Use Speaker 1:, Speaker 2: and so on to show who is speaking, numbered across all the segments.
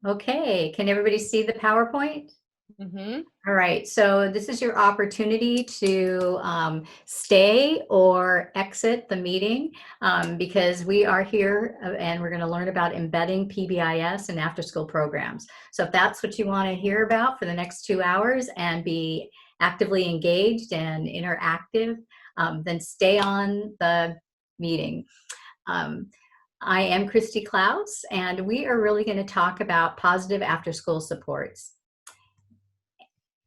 Speaker 1: Okay, can everybody see the PowerPoint?
Speaker 2: Mm-hmm.
Speaker 1: All right, so this is your opportunity to stay or exit the meeting because we are here and we're going to learn about embedding PBIS and after-school programs. So if that's what you want to hear about for the next 2 hours and be actively engaged and interactive, then stay on the meeting. Um, I am Cristy Clouse, and we are really going to talk about positive after-school supports.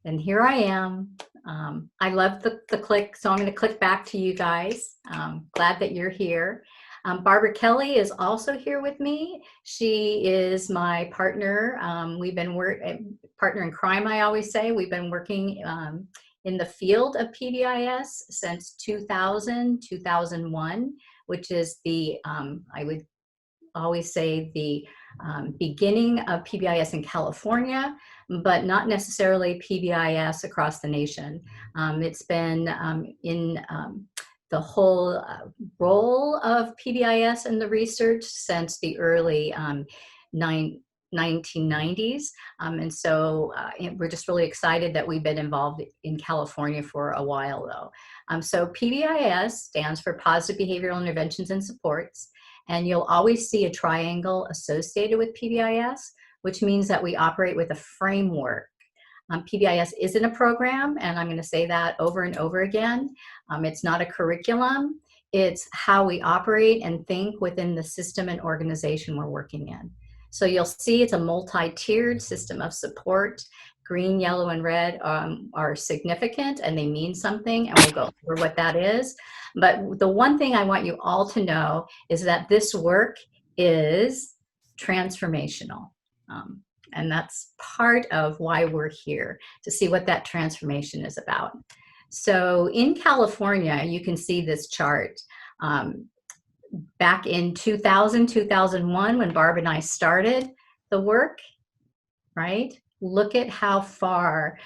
Speaker 1: And here I am. I love the click, so I'm going to click back to you guys. Glad that you're here. Barbara Kelly is also here with me. She is my partner. We've been partner in crime, I always say. We've been working in the field of PBIS since 2000, 2001, which is the, I would always say, the beginning of PBIS in California, but not necessarily PBIS across the nation. It's been in the whole role of PBIS in the research since the early 1990s. And so we're just really excited that we've been involved in California for a while, though. So PBIS stands for Positive Behavioral Interventions and Supports. And you'll always see a triangle associated with PBIS, which means that we operate with a framework. PBIS isn't a program, and I'm going to say that over and over again. It's not a curriculum. It's how we operate and think within the system and organization we're working in. So you'll see it's a multi-tiered system of support. Green, yellow, and red are significant and they mean something, and we'll go over what that is. But the one thing I want you all to know is that this work is transformational. And that's part of why we're here, to see what that transformation is about. So in California, you can see this chart. Back in 2000, 2001, when Barb and I started the work, right? Look at how far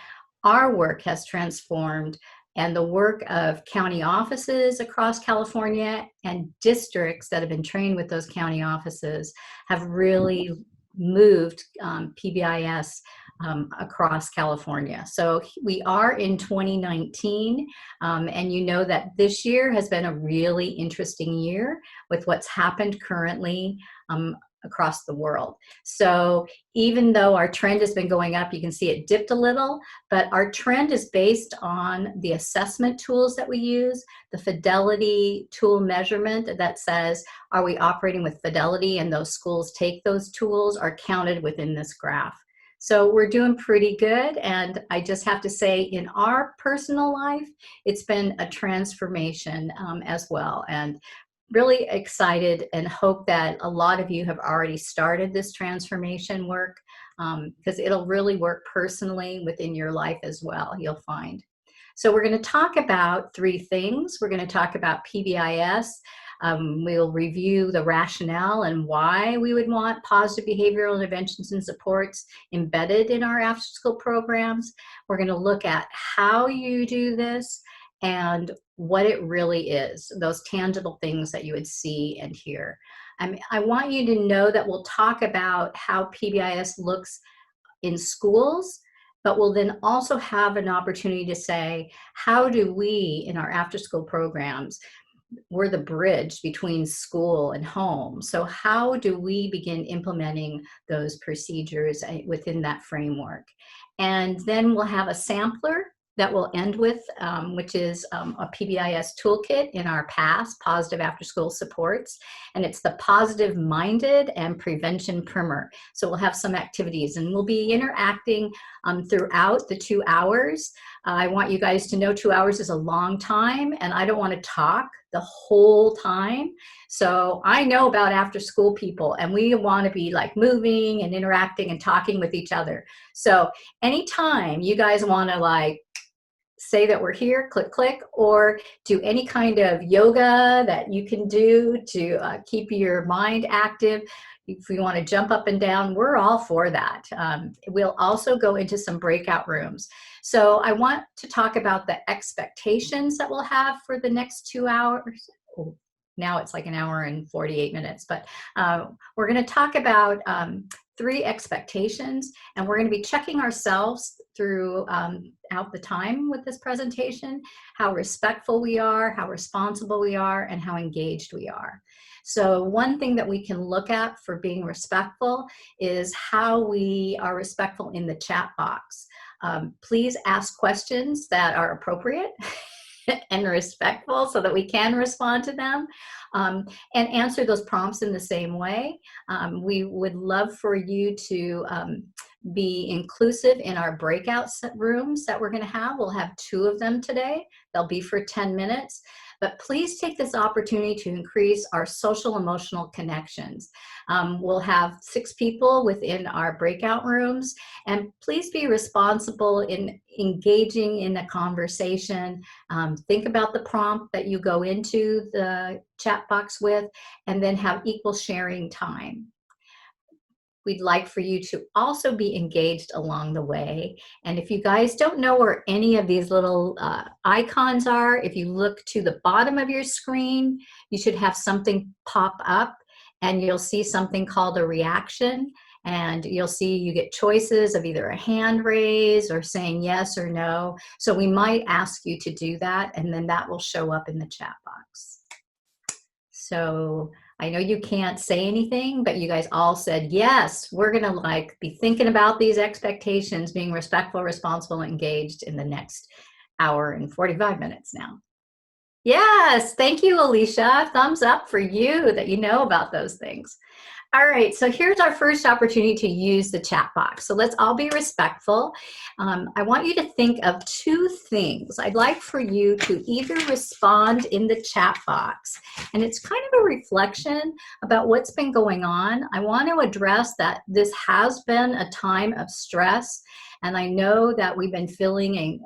Speaker 1: our work has transformed, and the work of county offices across California and districts that have been trained with those county offices have really moved PBIS across California. So we are in 2019, and you know that this year has been a really interesting year with what's happened currently across the world. So even though our trend has been going up, you can see it dipped a little, but our trend is based on the assessment tools that we use, the fidelity tool measurement that says, are we operating with fidelity? And those schools take those tools are counted within this graph. So we're doing pretty good. And I just have to say, in our personal life, it's been a transformation as well. And really excited and hope that a lot of you have already started this transformation work because it'll really work personally within your life as well, you'll find. So we're going to talk about 3 things. We're going to talk about PBIS. We'll review the rationale and why we would want positive behavioral interventions and supports embedded in our after-school programs. We're going to look at how you do this and what it really is, those tangible things that you would see and hear. I want you to know that we'll talk about how PBIS looks in schools, but we'll then also have an opportunity to say, how do we, in our after-school programs, we're the bridge between school and home. So how do we begin implementing those procedures within that framework? And then we'll have a sampler that we'll end with, which is a PBIS toolkit in our PASS, Positive After School Supports, and it's the Positive Minded and Prevention Primer. So we'll have some activities, and we'll be interacting throughout the 2 hours. I want you guys to know 2 hours is a long time, and I don't want to talk the whole time. So I know about after school people, and we want to be like moving and interacting and talking with each other. So anytime you guys want to like say that we're here, click, click, or do any kind of yoga that you can do to keep your mind active. If you want to jump up and down, we're all for that. We'll also go into some breakout rooms. So I want to talk about the expectations that we'll have for the next 2 hours. Oh, now it's like an hour and 48 minutes, but we're going to talk about 3 expectations, and we're going to be checking ourselves throughout the time with this presentation, how respectful we are, how responsible we are, and how engaged we are. So one thing that we can look at for being respectful is how we are respectful in the chat box. Please ask questions that are appropriate and respectful so that we can respond to them, and answer those prompts in the same way. We would love for you to be inclusive in our breakout rooms that we're going to have. We'll have 2 of them today. They'll be for 10 minutes. But please take this opportunity to increase our social emotional connections. We'll have 6 people within our breakout rooms, and please be responsible in engaging in a conversation. Think about the prompt that you go into the chat box with, and then have equal sharing time. We'd like for you to also be engaged along the way. And if you guys don't know where any of these little icons are, if you look to the bottom of your screen, you should have something pop up, and you'll see something called a reaction. And you'll see you get choices of either a hand raise or saying yes or no. So we might ask you to do that, and then that will show up in the chat box. So I know you can't say anything, but you guys all said, yes, we're going to be thinking about these expectations, being respectful, responsible, and engaged in the next hour and 45 minutes now. Yes, thank you, Alicia. Thumbs up for you that you know about those things. All right, so here's our first opportunity to use the chat box. So let's all be respectful. I want you to think of 2 things. I'd like for you to either respond in the chat box, and it's kind of a reflection about what's been going on. I want to address that this has been a time of stress, and I know that we've been feeling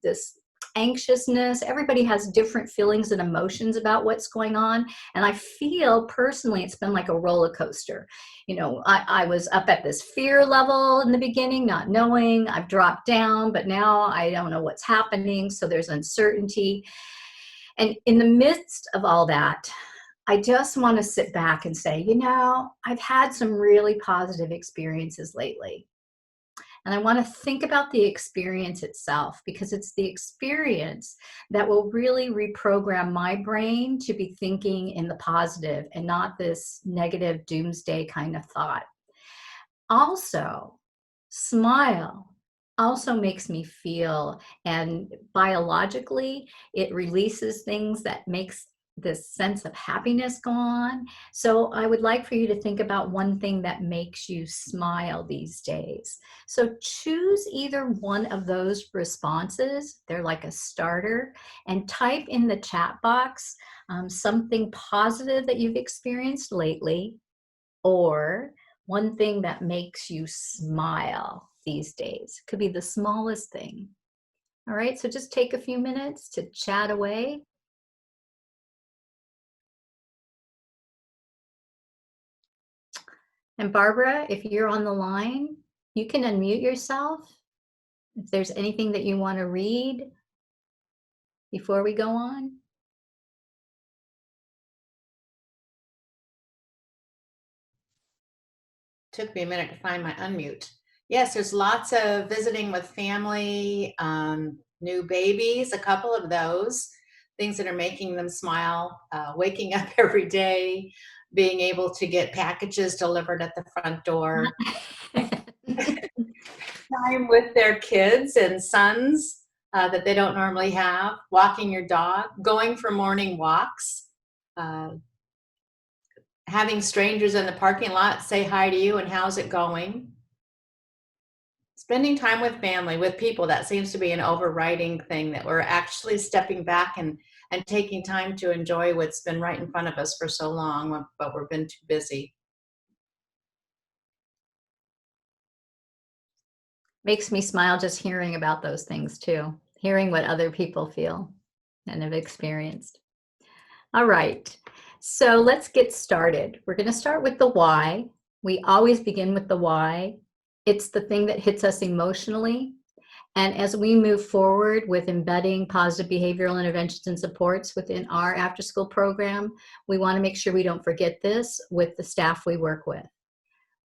Speaker 1: this anxiousness. Everybody has different feelings and emotions about what's going on. And I feel personally, it's been like a roller coaster. You know, I was up at this fear level in the beginning, not knowing. I've dropped down, but now I don't know what's happening. So there's uncertainty. And in the midst of all that, I just want to sit back and say, you know, I've had some really positive experiences lately. And I want to think about the experience itself, because it's the experience that will really reprogram my brain to be thinking in the positive and not this negative doomsday kind of thought. Also, smile also makes me feel, and biologically, it releases things that makes this sense of happiness go on. So I would like for you to think about one thing that makes you smile these days. So choose either one of those responses. They're like a starter, and type in the chat box something positive that you've experienced lately, or one thing that makes you smile these days. Could be the smallest thing. All right, so just take a few minutes to chat away. And Barbara, if you're on the line, you can unmute yourself if there's anything that you want to read before we go on.
Speaker 2: Took me a minute to find my unmute. Yes, there's lots of visiting with family, new babies, a couple of those, things that are making them smile, waking up every day, being able to get packages delivered at the front door, time with their kids and sons that they don't normally have, walking your dog, going for morning walks, having strangers in the parking lot say hi to you and how's it going. Spending time with family, with people, that seems to be an overriding thing, that we're actually stepping back and taking time to enjoy what's been right in front of us for so long, but we've been too busy.
Speaker 1: Makes me smile just hearing about those things too, hearing what other people feel and have experienced. All right, so let's get started. We're going to start with the why. We always begin with the why. It's the thing that hits us emotionally, And as we move forward with embedding positive behavioral interventions and supports within our after-school program, we want to make sure we don't forget this with the staff we work with.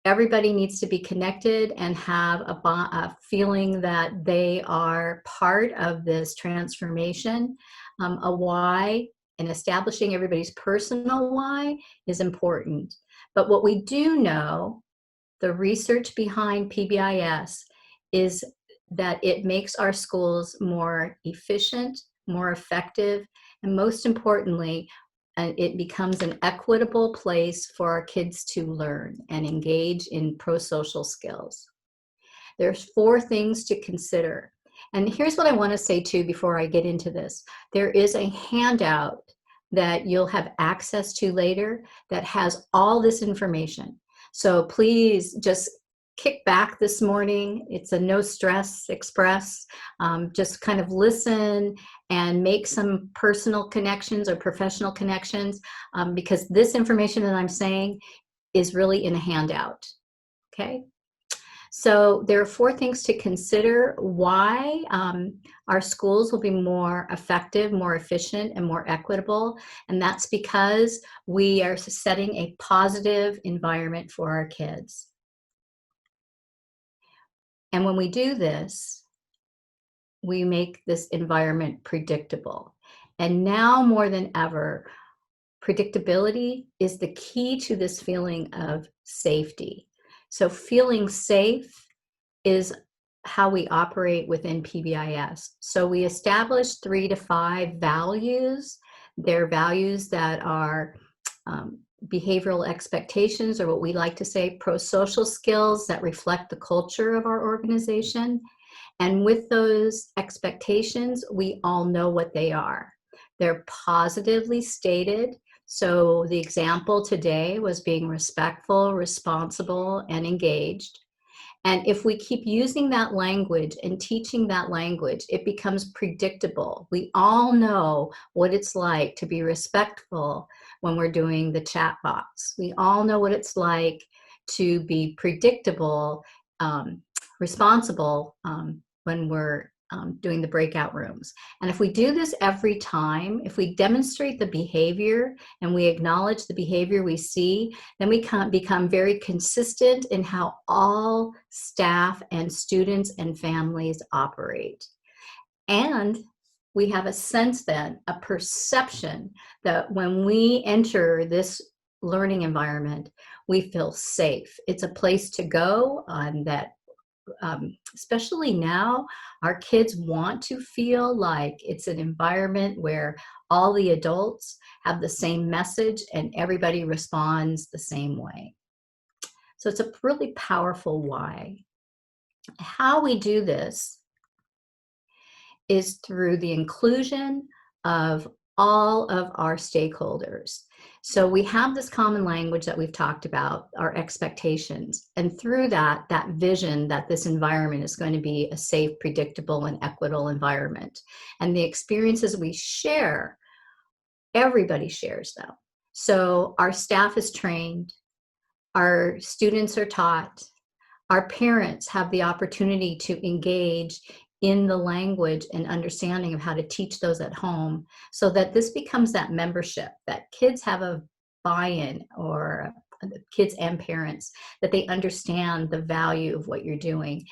Speaker 1: Everybody needs to be connected and have a feeling that they are part of this transformation. A why, and establishing everybody's personal why is important. But what we do know, the research behind PBIS, is that it makes our schools more efficient, more effective, and most importantly, it becomes an equitable place for our kids to learn and engage in prosocial skills. There's 4 things to consider. And here's what I want to say too before I get into this. There is a handout that you'll have access to later that has all this information. So please just kick back this morning. It's a no stress express. Just kind of listen and make some personal connections or professional connections, because this information that I'm saying is really in a handout. Okay. So there are 4 things to consider why our schools will be more effective, more efficient, and more equitable. And that's because we are setting a positive environment for our kids. And when we do this, we make this environment predictable. And now more than ever, predictability is the key to this feeling of safety. So feeling safe is how we operate within PBIS. So we establish 3 to 5 values. They're values that are behavioral expectations, or what we like to say, prosocial skills that reflect the culture of our organization. And with those expectations, we all know what they are. They're positively stated. So the example today was being respectful, responsible, and engaged. And if we keep using that language and teaching that language, it becomes predictable. We all know what it's like to be respectful when we're doing the chat box. We all know what it's like to be predictable, responsible when we're doing the breakout rooms. And if we do this every time, if we demonstrate the behavior and we acknowledge the behavior we see, then we can become very consistent in how all staff and students and families operate. And we have a sense then, a perception that when we enter this learning environment, we feel safe. It's a place to go that especially now, our kids want to feel like it's an environment where all the adults have the same message and everybody responds the same way. So it's a really powerful why. How we do this is through the inclusion of all of our stakeholders. So we have this common language that we've talked about, our expectations, and through that vision that this environment is going to be a safe, predictable, and equitable environment. And the experiences we share, everybody shares them. So our staff is trained, our students are taught, our parents have the opportunity to engage in the language and understanding of how to teach those at home, so that this becomes that membership, that kids have a buy-in, or kids and parents, that they understand the value of what you're doing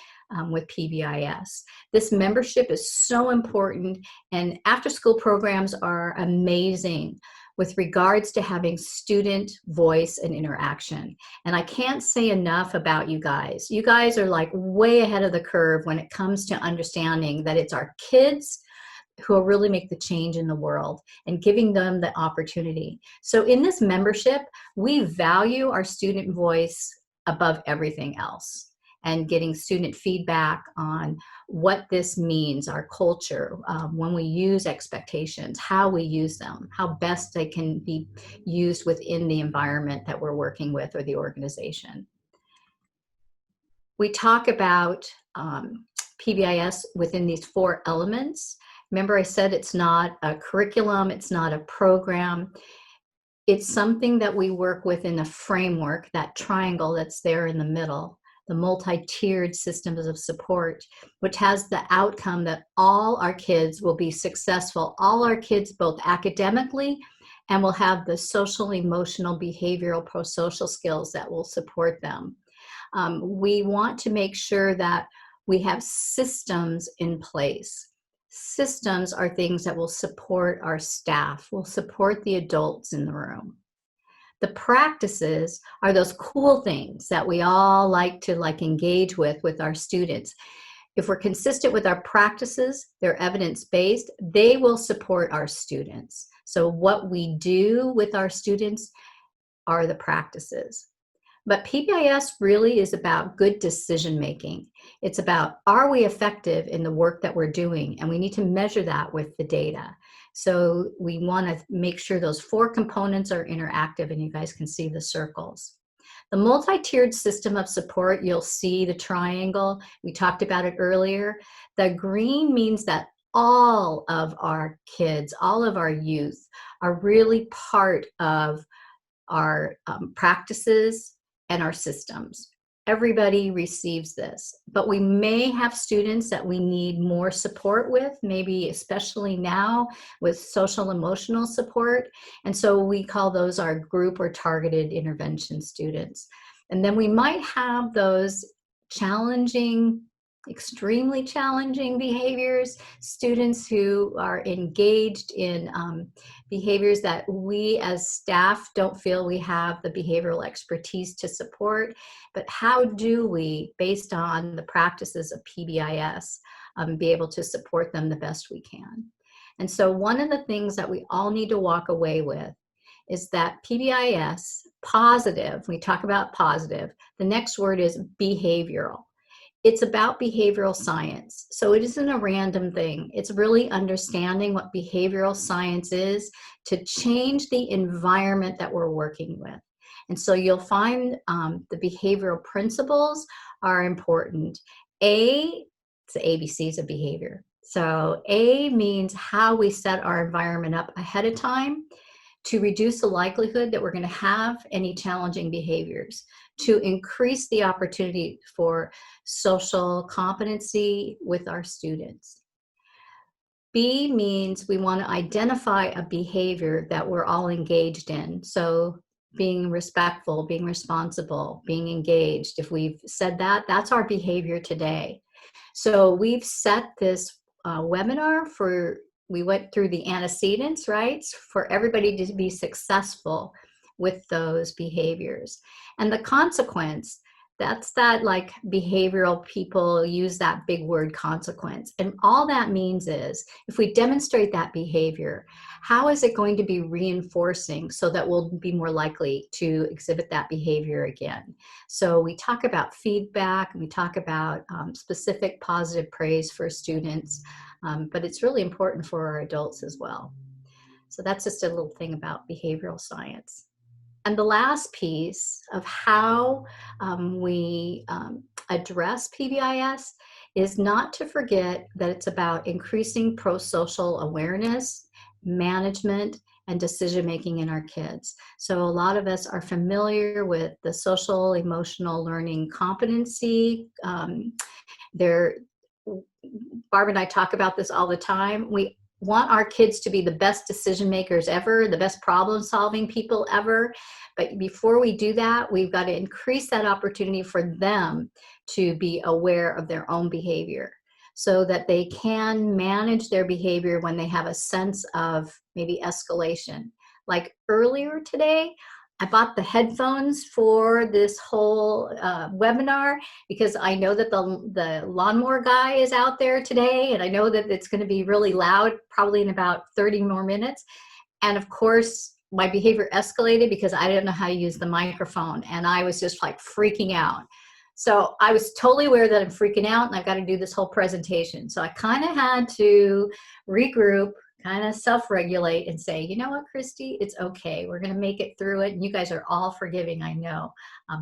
Speaker 1: with PBIS. This membership is so important, and after-school programs are amazing with regards to having student voice and interaction. And I can't say enough about you guys. You guys are like way ahead of the curve when it comes to understanding that it's our kids who will really make the change in the world, and giving them the opportunity. So in this membership, we value our student voice above everything else, and getting student feedback on what this means, our culture, when we use expectations, how we use them, how best they can be used within the environment that we're working with or the organization. We talk about PBIS within these 4 elements. Remember, I said it's not a curriculum, it's not a program. It's something that we work with in a framework, that triangle that's there in the middle, the multi-tiered systems of support, which has the outcome that all our kids will be successful, all our kids both academically and will have the social, emotional, behavioral, prosocial skills that will support them. We want to make sure that we have systems in place. Systems are things that will support our staff, will support the adults in the room. The practices are those cool things that we all like to engage with our students. If we're consistent with our practices, they're evidence-based, they will support our students. So what we do with our students are the practices. But PBIS really is about good decision making. It's about, are we effective in the work that we're doing? And we need to measure that with the data. So we want to make sure those 4 components are interactive, and you guys can see the circles. The multi-tiered system of support, you'll see the triangle. We talked about it earlier. The green means that all of our kids, all of our youth are really part of our practices and our systems. Everybody receives this, but we may have students that we need more support with, maybe especially now with social emotional support. And so we call those our group or targeted intervention students. And then we might have those challenging, extremely challenging behaviors, students who are engaged in behaviors that we as staff don't feel we have the behavioral expertise to support. But how do we, based on the practices of PBIS, be able to support them the best we can? And so one of the things that we all need to walk away with is that PBIS, positive, we talk about positive, the next word is behavioral. It's about behavioral science. So it isn't a random thing. It's really understanding what behavioral science is to change the environment that we're working with. And so you'll find the behavioral principles are important. It's the ABCs of behavior. So A means how we set our environment up ahead of time to reduce the likelihood that we're going to have any challenging behaviors, to increase the opportunity for social competency with our students. B means we want to identify a behavior that we're all engaged in. So being respectful, being responsible, being engaged. If we've said that, that's our behavior today. So we've set this webinar we went through the antecedents, right? For everybody to be successful with those behaviors. And the consequence, that's that behavioral people use that big word consequence. And all that means is if we demonstrate that behavior, how is it going to be reinforcing so that we'll be more likely to exhibit that behavior again? So we talk about feedback, and we talk about specific positive praise for students, but it's really important for our adults as well. So that's just a little thing about behavioral science. And the last piece of how we address PBIS is not to forget that it's about increasing prosocial awareness, management, and decision-making in our kids. So a lot of us are familiar with the social emotional learning competency. Barb and I talk about this all the time. We want our kids to be the best decision makers ever, the best problem solving people ever. But before we do that, we've got to increase that opportunity for them to be aware of their own behavior so that they can manage their behavior when they have a sense of maybe escalation. Like earlier today, I bought the headphones for this whole webinar because I know that the lawnmower guy is out there today, and I know that it's going to be really loud probably in about 30 more minutes. And of course, my behavior escalated because I didn't know how to use the microphone, and I was just freaking out. So I was totally aware that I'm freaking out and I've got to do this whole presentation. So I kind of had to regroup, kind of self-regulate and say, you know what, Cristy, it's okay. We're going to make it through it. And you guys are all forgiving, I know.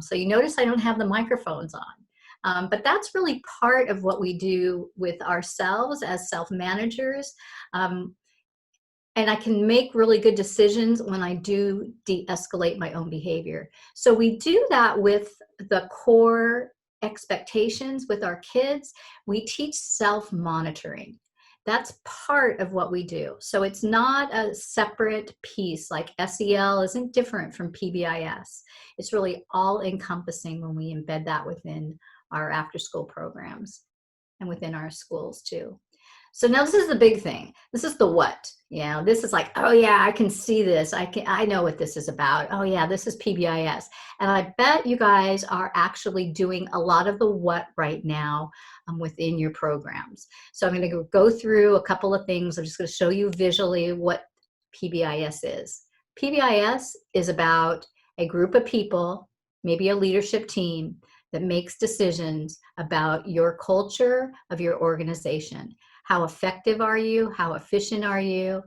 Speaker 1: So you notice I don't have the microphones on. But that's really part of what we do with ourselves as self-managers. And I can make really good decisions when I do de-escalate my own behavior. So we do that with the core expectations with our kids, we teach self-monitoring. That's part of what we do. So it's not a separate piece, like SEL isn't different from PBIS. It's really all encompassing when we embed that within our after-school programs and within our schools too. So now this is the big thing. This is the what. This is like, oh yeah, I can see this. I know what this is about. Oh yeah, this is PBIS. And I bet you guys are actually doing a lot of the what right now within your programs. So I'm going to go through a couple of things. I'm just going to show you visually what PBIS is. PBIS is about a group of people, maybe a leadership team, that makes decisions about your culture of your organization. How effective are you? How efficient are you?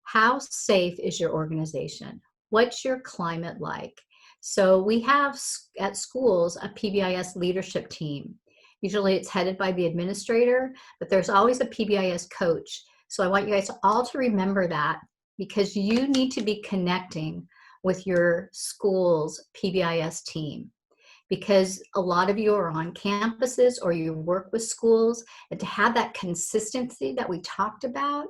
Speaker 1: How safe is your organization? What's your climate like? So we have at schools a PBIS leadership team. Usually it's headed by the administrator, but there's always a PBIS coach. So I want you guys all to remember that, because you need to be connecting with your school's PBIS team. Because a lot of you are on campuses or you work with schools, and to have that consistency that we talked about,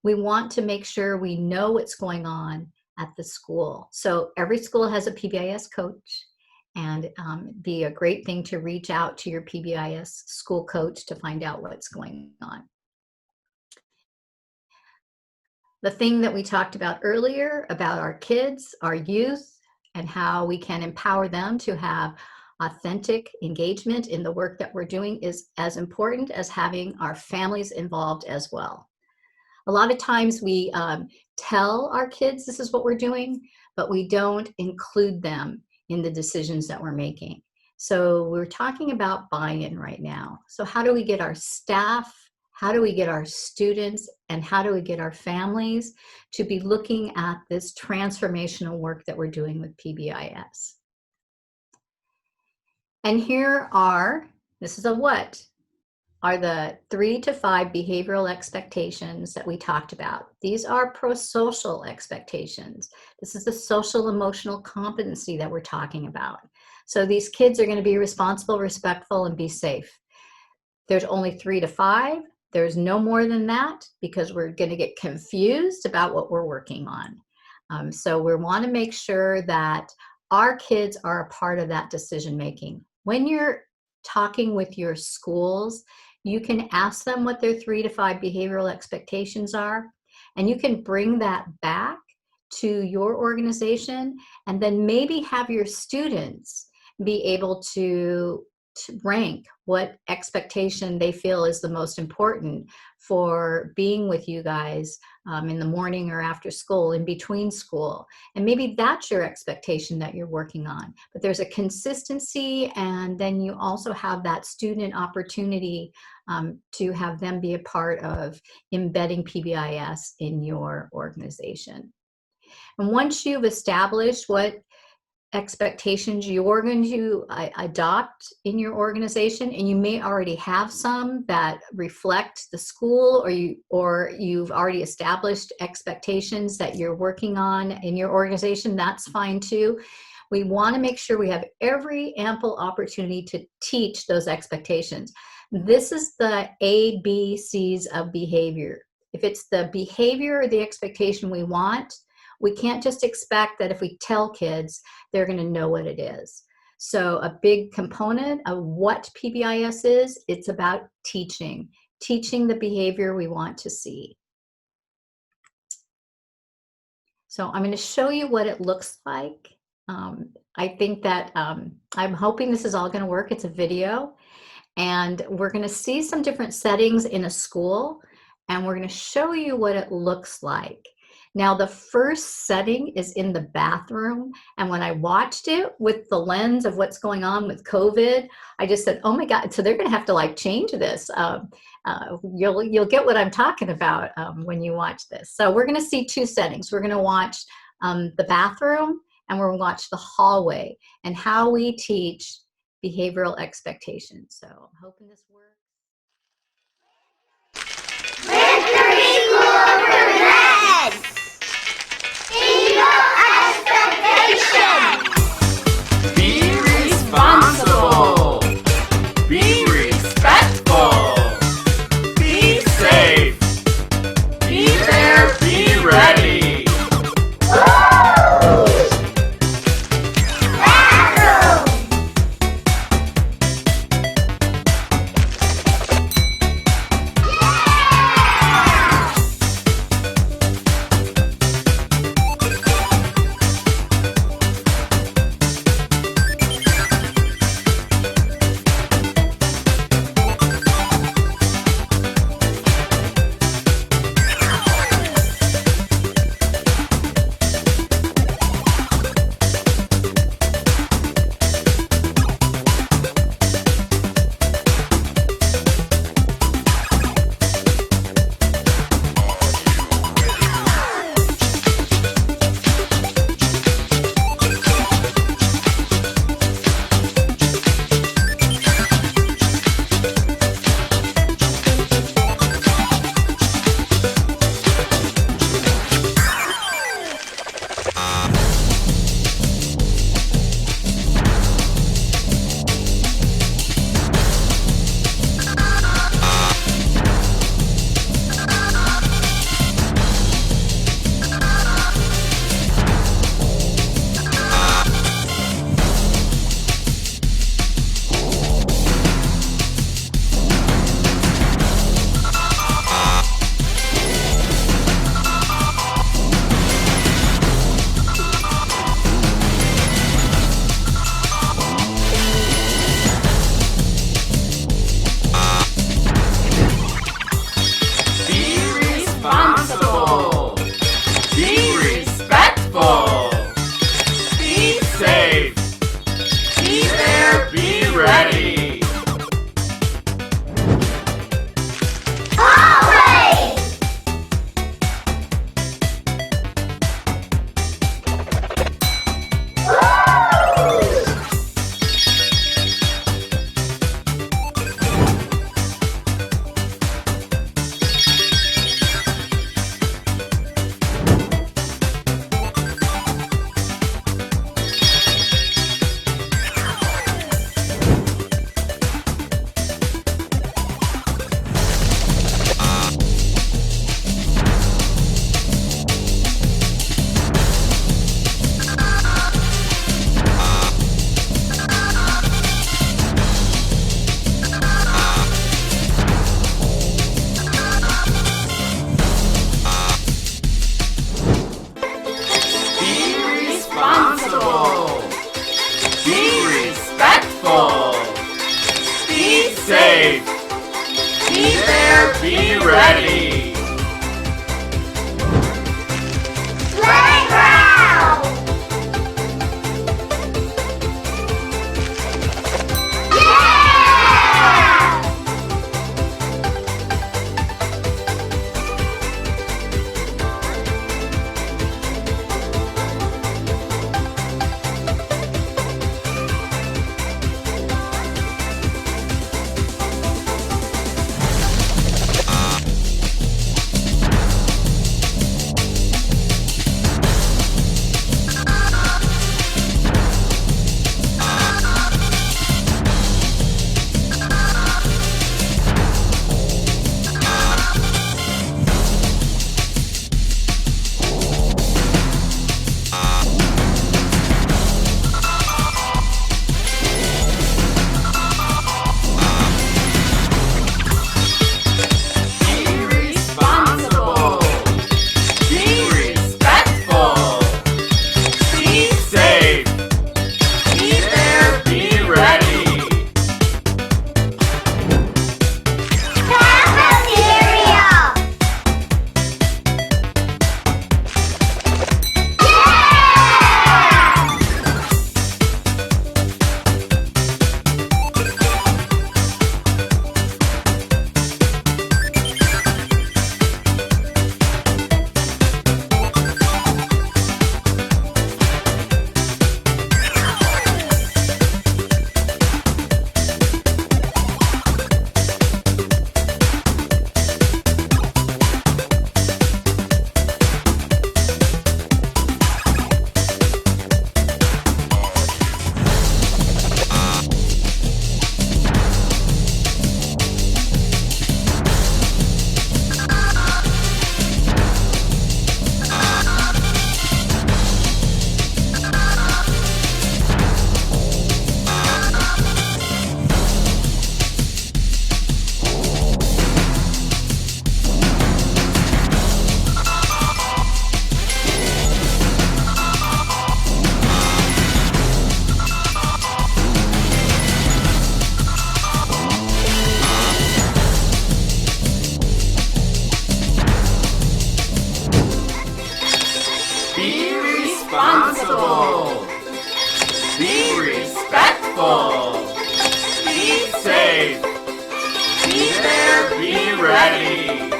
Speaker 1: we want to make sure we know what's going on at the school. So every school has a PBIS coach, and be a great thing to reach out to your PBIS school coach to find out what's going on. The thing that we talked about earlier about our kids, our youth, and how we can empower them to have authentic engagement in the work that we're doing is as important as having our families involved as well. A lot of times we tell our kids this is what we're doing, but we don't include them in the decisions that we're making. So we're talking about buy-in right now. So how do we get our staff, how do we get our students, and how do we get our families to be looking at this transformational work that we're doing with PBIS? And here are, this is a what, are the 3 to 5 behavioral expectations that we talked about. These are prosocial expectations. This is the social emotional competency that we're talking about. So these kids are going to be responsible, respectful, and be safe. There's only 3 to 5. There's no more than that, because we're going to get confused about what we're working on. So we want to make sure that our kids are a part of that decision making. When you're talking with your schools, you can ask them what their 3 to 5 behavioral expectations are, and you can bring that back to your organization, and then maybe have your students be able to rank what expectation they feel is the most important for being with you guys in the morning or after school, in between school. And maybe that's your expectation that you're working on. But there's a consistency, and then you also have that student opportunity to have them be a part of embedding PBIS in your organization. And once you've established what expectations you're going to adopt in your organization, and you may already have some that reflect the school, or you've already established expectations that you're working on in your organization, that's fine too. We want to make sure we have every ample opportunity to teach those expectations. This is the ABCs of behavior. If it's the behavior or the expectation we want, we can't just expect that if we tell kids, they're going to know what it is. So a big component of what PBIS is, it's about teaching the behavior we want to see. So I'm going to show you what it looks like. I think that I'm hoping this is all going to work. It's a video, and we're going to see some different settings in a school, and we're going to show you what it looks like. Now, the first setting is in the bathroom, and when I watched it with the lens of what's going on with COVID, I just said, oh my God, so they're going to have to like change this. You'll get what I'm talking about when you watch this. So we're going to see 2 settings. We're going to watch the bathroom, and we're going to watch the hallway, and how we teach behavioral expectations. So I'm hoping this works.
Speaker 3: Victory School for Red! Expectation!
Speaker 4: Be responsible! responsible. Be respectful. Be safe. Be there, be ready.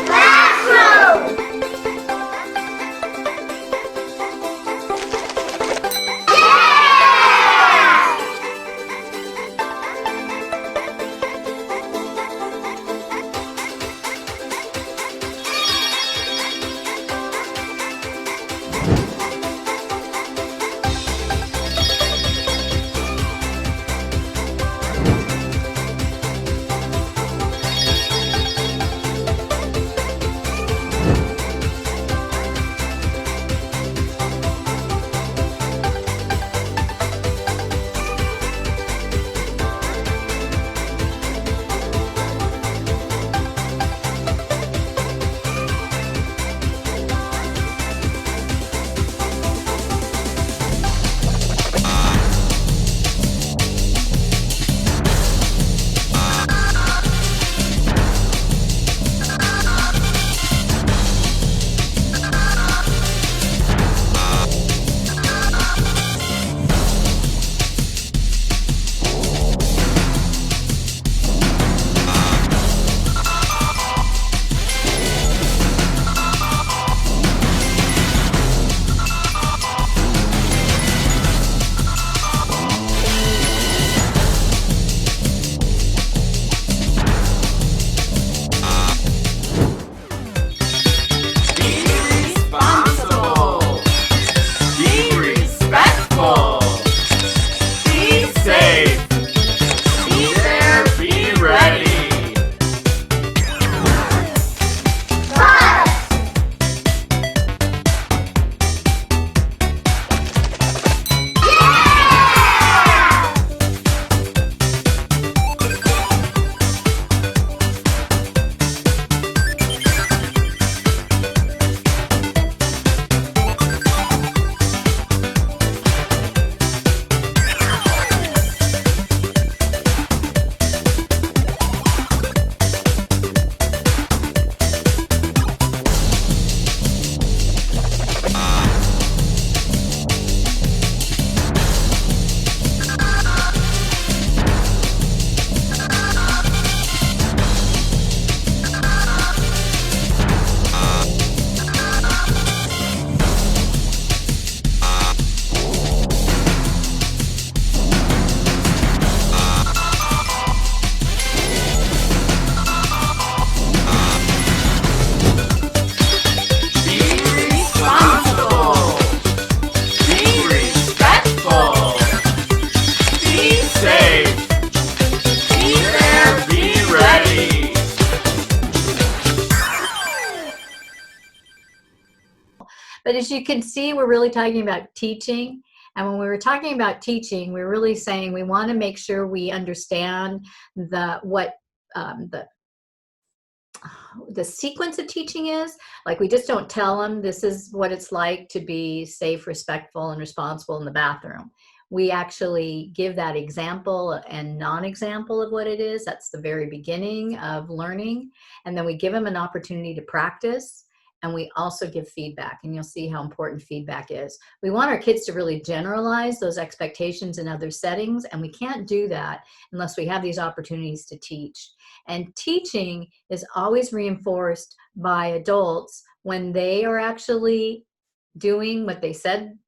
Speaker 3: Classroom.
Speaker 1: But as you can see, we're really talking about teaching. And when we were talking about teaching, we're really saying we want to make sure we understand what the sequence of teaching is. Like, we just don't tell them this is what it's like to be safe, respectful, and responsible in the bathroom. We actually give that example and non-example of what it is. That's the very beginning of learning. And then we give them an opportunity to practice. And we also give feedback, and you'll see how important feedback is. We want our kids to really generalize those expectations in other settings, and we can't do that unless we have these opportunities to teach. And teaching is always reinforced by adults when they are actually doing what they said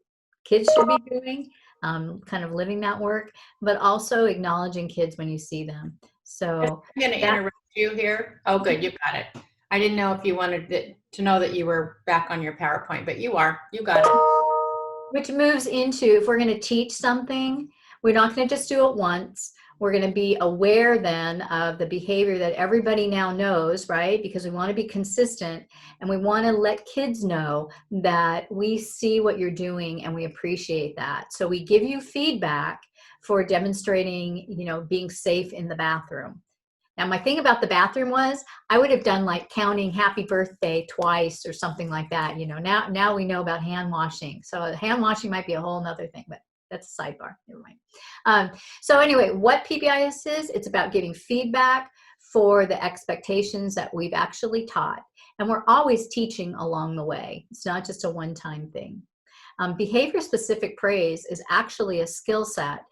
Speaker 1: kids should be doing, kind of living that work, but also acknowledging kids when you see them. So
Speaker 2: I'm going to interrupt you here. Oh, good. You got it. I didn't know if you wanted to know that you were back on your PowerPoint, but you are. You got it.
Speaker 1: Which moves into, if we're going to teach something, we're not going to just do it once. We're going to be aware then of the behavior that everybody now knows, right? Because we want to be consistent, and we want to let kids know that we see what you're doing and we appreciate that. So we give you feedback for demonstrating, being safe in the bathroom. Now, my thing about the bathroom was I would have done like counting happy birthday twice or something like that. Now we know about hand washing. So hand washing might be a whole nother thing, but that's a sidebar. Never mind. So anyway, what PBIS is, it's about giving feedback for the expectations that we've actually taught. And we're always teaching along the way. It's not just a one-time thing. Behavior-specific praise is actually a skill set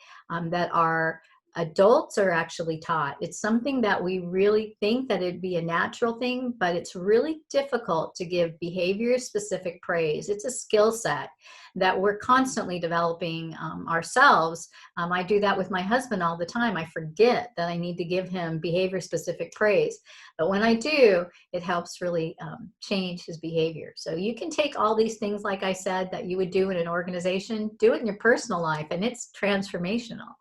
Speaker 1: that our adults are actually taught. It's something that we really think that it'd be a natural thing, but it's really difficult to give behavior-specific praise. It's a skill set that we're constantly developing ourselves. I do that with my husband all the time. I forget that I need to give him behavior-specific praise. But when I do, it helps really change his behavior. So you can take all these things, like I said, that you would do in an organization, do it in your personal life, and it's transformational.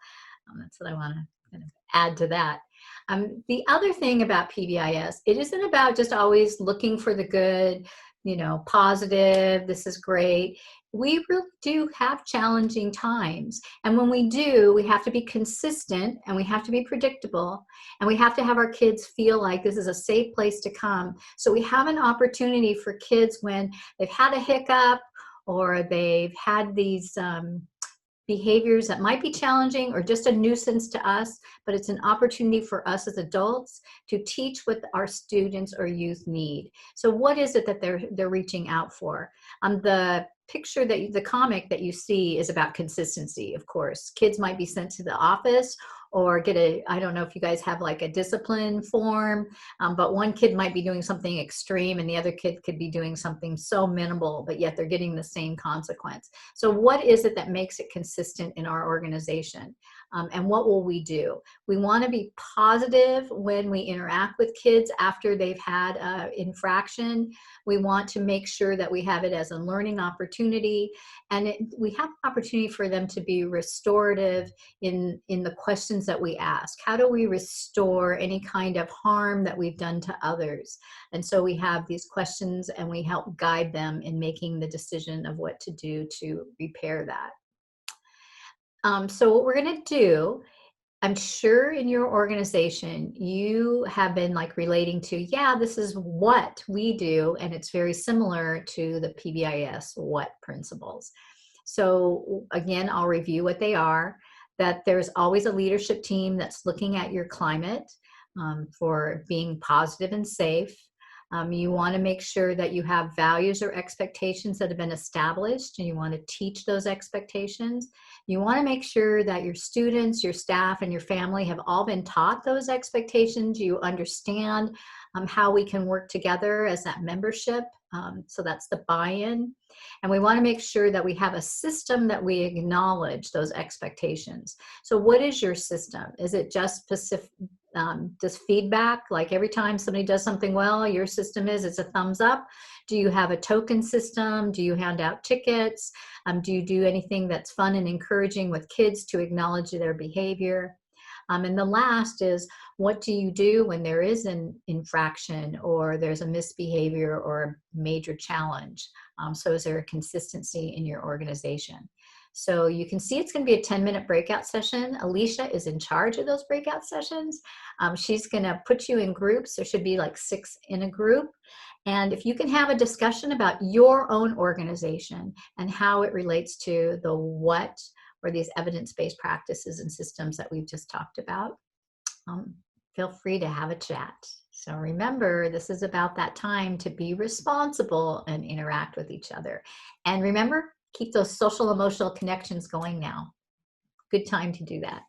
Speaker 1: That's what I want to kind of add to that. The other thing about PBIS, it isn't about just always looking for the good, positive, this is great. We really do have challenging times. And when we do, we have to be consistent and we have to be predictable and we have to have our kids feel like this is a safe place to come. So we have an opportunity for kids when they've had a hiccup or they've had these behaviors that might be challenging or just a nuisance to us, but it's an opportunity for us as adults to teach what our students or youth need. So what is it that they're reaching out for? The picture the comic that you see is about consistency, of course. Kids might be sent to the office or I don't know if you guys have like a discipline form, but one kid might be doing something extreme and the other kid could be doing something so minimal, but yet they're getting the same consequence. So what is it that makes it consistent in our organization? And what will we do? We want to be positive when we interact with kids after they've had an infraction. We want to make sure that we have it as a learning opportunity, and we have an opportunity for them to be restorative in the questions that we ask. How do we restore any kind of harm that we've done to others? And so we have these questions and we help guide them in making the decision of what to do to repair that. So what we're going to do, I'm sure in your organization, you have been like relating to, yeah, this is what we do. And it's very similar to the PBIS what principles. So again, I'll review what they are, that there's always a leadership team that's looking at your climate for being positive and safe. You want to make sure that you have values or expectations that have been established and you want to teach those expectations. You want to make sure that your students, your staff, and your family have all been taught those expectations. You understand how we can work together as that membership. So that's the buy-in. And we want to make sure that we have a system that we acknowledge those expectations. So what is your system? Is it just specific? Does feedback, like every time somebody does something well, your system it's a thumbs up? Do you have a token system? Do you hand out tickets? Do you do anything that's fun and encouraging with kids to acknowledge their behavior? And the last is, what do you do when there is an infraction or there's a misbehavior or a major challenge? So is there a consistency in your organization? So you can see it's going to be a 10-minute breakout session. Alicia is in charge of those breakout sessions. She's going to put you in groups. There should be like 6 in a group. And if you can have a discussion about your own organization and how it relates to the what or these evidence-based practices and systems that we've just talked about, feel free to have a chat. So remember, this is about that time to be responsible and interact with each other. And remember, keep those social emotional connections going now. Good time to do that.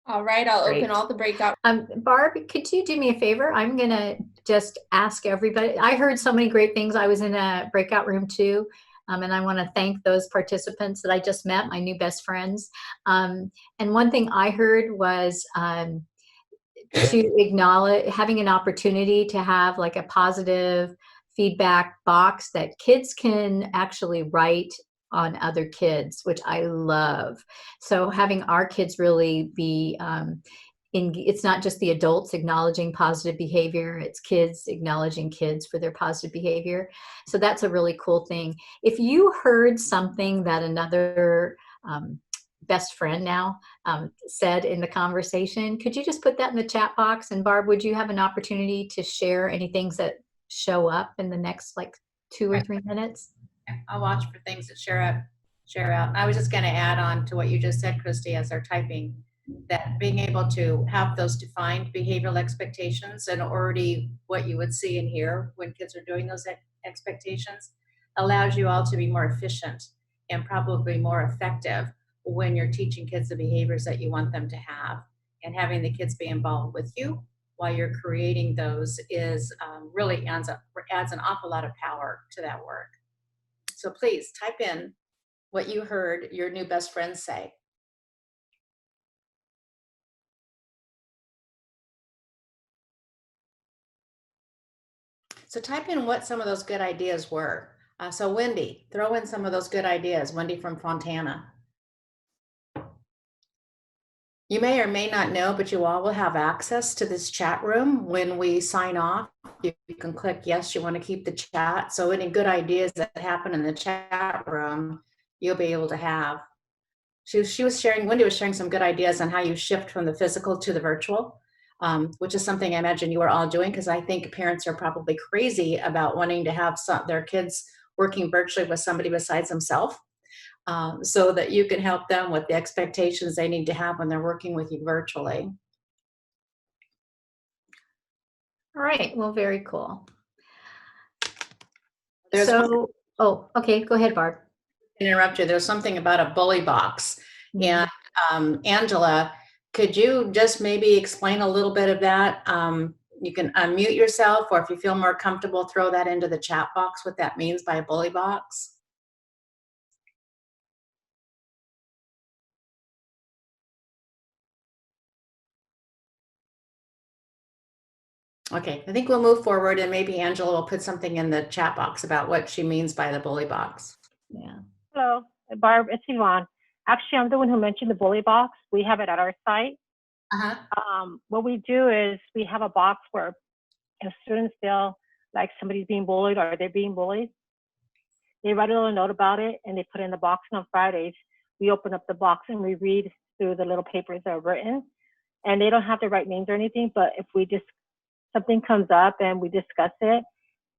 Speaker 2: All right, I'll
Speaker 1: Great.
Speaker 2: open all the breakout.
Speaker 1: Barb, could you do me a favor? I'm going to just ask everybody. I heard so many great things. I was in a breakout room too. And I want to thank those participants that I just met, my new best friends. And one thing I heard was to acknowledge having an opportunity to have like a positive feedback box that kids can actually write on other kids, which I love. So having our kids really be it's not just the adults acknowledging positive behavior, it's kids acknowledging kids for their positive behavior. So that's a really cool thing. If you heard something that another best friend now said in the conversation, could you just put that in the chat box? And Barb, would you have an opportunity to share any things that show up in the next like 2 or 3 minutes?
Speaker 2: I'll watch for things that share out. I was just going to add on to what you just said, Cristy, as they're typing. that being able to have those defined behavioral expectations and already what you would see and hear when kids are doing those expectations allows you all to be more efficient and probably more effective when you're teaching kids the behaviors that you want them to have. And having the kids be involved with you while you're creating those is really adds an awful lot of power to that work. So please type in what you heard your new best friends say. So type in what some of those good ideas were. So Wendy, throw in some of those good ideas. Wendy from Fontana. You may or may not know, but you all will have access to this chat room when we sign off. You can click yes, you want to keep the chat. So any good ideas that happen in the chat room, you'll be able to have. Wendy was sharing some good ideas on how you shift from the physical to the virtual, which is something I imagine you are all doing, because I think parents are probably crazy about wanting to have their kids working virtually with somebody besides themselves, so that you can help them with the expectations they need to have when they're working with you virtually.
Speaker 1: All right, well, very cool.
Speaker 2: Oh,
Speaker 1: okay, go ahead, Barb.
Speaker 2: Interrupt you. There's something about a bully box. And Angela, could you just maybe explain a little bit of that? You can unmute yourself, or if you feel more comfortable, throw that into the chat box, what that means by a bully box. Okay, I think we'll move forward, and maybe Angela will put something in the chat box about what she means by the bully box.
Speaker 1: Yeah.
Speaker 5: Hello, Barb, it's Yvonne. Actually, I'm the one who mentioned the bully box. We have it at our site. What we do is we have a box where if students feel like somebody's being bullied or they're being bullied, they write a little note about it and they put it in the box. And on Fridays, we open up the box and we read through the little papers that are written. And they don't have to write names or anything, but if we just, something comes up and we discuss it,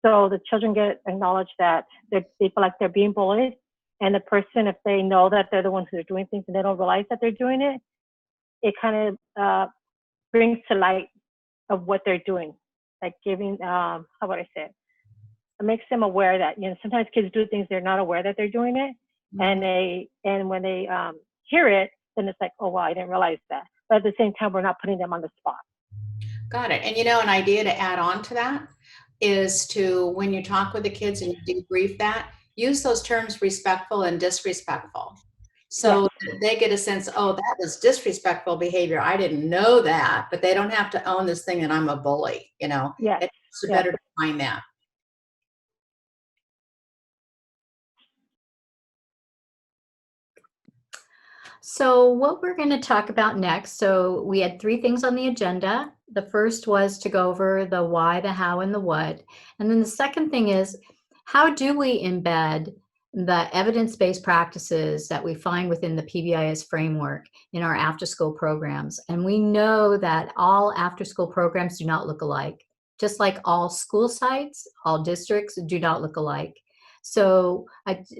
Speaker 5: so the children get acknowledged that they feel like they're being bullied. And the person, if they know that they're the ones who are doing things and they don't realize that they're doing it, it kind of brings to light of what they're doing, like giving, how would I say it? It makes them aware that, you know, sometimes kids do things they're not aware that they're doing it, and when they hear it, then it's like, oh wow, I didn't realize that. But at the same time, we're not putting them on the spot.
Speaker 2: Got it. And you know, an idea to add on to that is to, when you talk with the kids and you debrief that, use those terms respectful and disrespectful. So they get a sense, oh, that was disrespectful behavior. I didn't know that, but they don't have to own this thing that I'm a bully, you know. It's better to find that.
Speaker 1: So what we're going to talk about next, so we had 3 things on the agenda. The first was to go over the why, the how, and the what. And then the second thing is, how do we embed the evidence-based practices that we find within the PBIS framework in our after-school programs? And we know that all after-school programs do not look alike. Just like all school sites, all districts do not look alike. So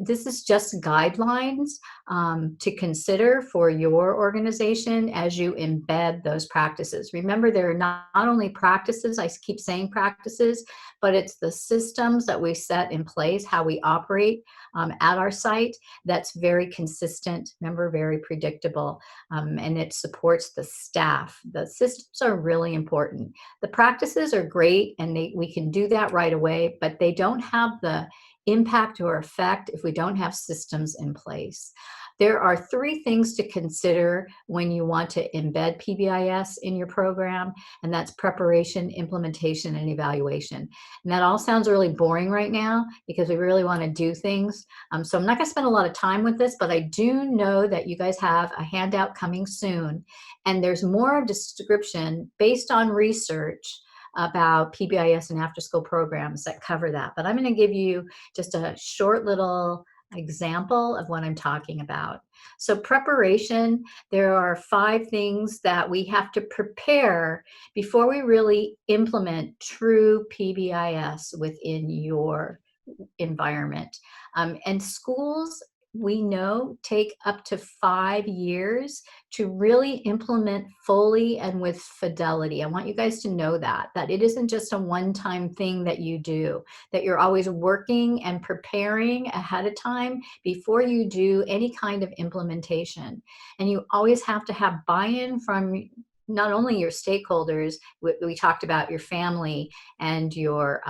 Speaker 1: this is just guidelines to consider for your organization as you embed those practices. Remember, they're not only practices, I keep saying practices, but it's the systems that we set in place, how we operate at our site, that's very consistent, remember, very predictable, and it supports the staff. The systems are really important. The practices are great, and we can do that right away, but they don't have the impact or effect if we don't have systems in place. There are 3 things to consider when you want to embed PBIS in your program, and that's preparation, implementation, and evaluation. And that all sounds really boring right now because we really want to do things. So I'm not going to spend a lot of time with this, but I do know that you guys have a handout coming soon, and there's more of description based on research about PBIS and after-school programs that cover that. But I'm going to give you just a short little example of what I'm talking about. So preparation, there are 5 things that we have to prepare before we really implement true PBIS within your environment. And schools we know take up to 5 years to really implement fully and with fidelity. I want you guys to know that it isn't just a one-time thing that you do, that you're always working and preparing ahead of time before you do any kind of implementation. And you always have to have buy-in from not only your stakeholders, we talked about your family and your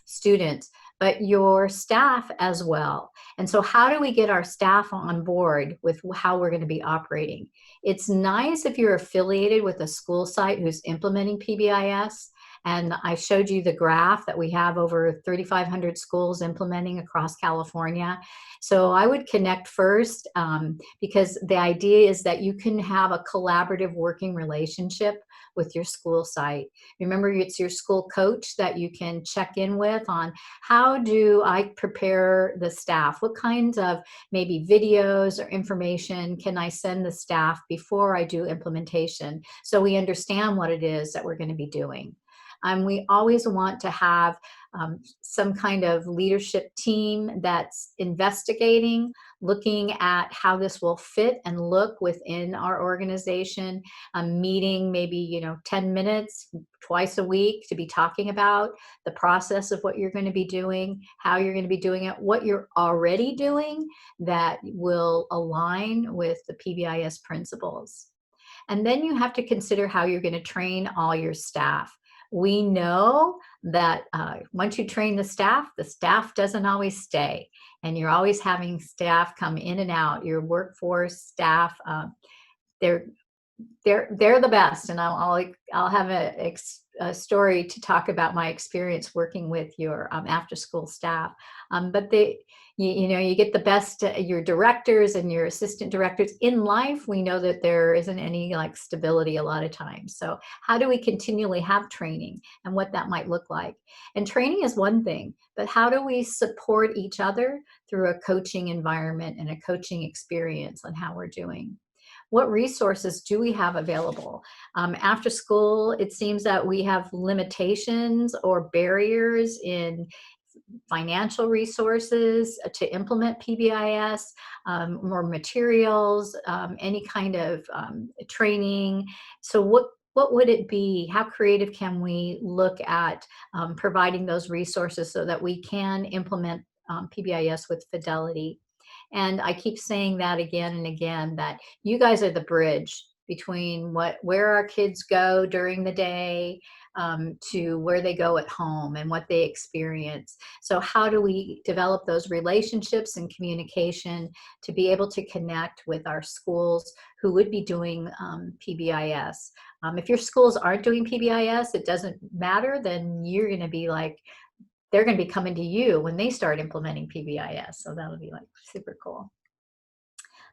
Speaker 1: students, but your staff as well. And so how do we get our staff on board with how we're going to be operating? It's nice if you're affiliated with a school site who's implementing PBIS. And I showed you the graph that we have over 3,500 schools implementing across California. So I would connect first because the idea is that you can have a collaborative working relationship with your school site. Remember, it's your school coach that you can check in with on how do I prepare the staff? What kinds of maybe videos or information can I send the staff before I do implementation so we understand what it is that we're going to be doing? We always want to have some kind of leadership team that's investigating, looking at how this will fit and look within our organization, meeting maybe 10 minutes twice a week to be talking about the process of what you're going to be doing, how you're going to be doing it, what you're already doing that will align with the PBIS principles. And then you have to consider how you're going to train all your staff. We know that once you train the staff doesn't always stay, and you're always having staff come in and out. Your workforce staff, they're the best, and I'll have a story to talk about my experience working with your after school staff. But you get the best, your directors and your assistant directors in life. We know that there isn't any stability a lot of times. So how do we continually have training and what that might look like? And training is one thing, but how do we support each other through a coaching environment and a coaching experience on how we're doing? What resources do we have available? After school, it seems that we have limitations or barriers in financial resources to implement PBIS, more materials, any kind of training. So what would it be? How creative can we look at providing those resources so that we can implement PBIS with fidelity? And I keep saying that again and again, that you guys are the bridge between where our kids go during the day to where they go at home and what they experience. So how do we develop those relationships and communication to be able to connect with our schools who would be doing PBIS? If your schools aren't doing PBIS, it doesn't matter, then you're going to be they're going to be coming to you when they start implementing PBIS. So that'll be super cool.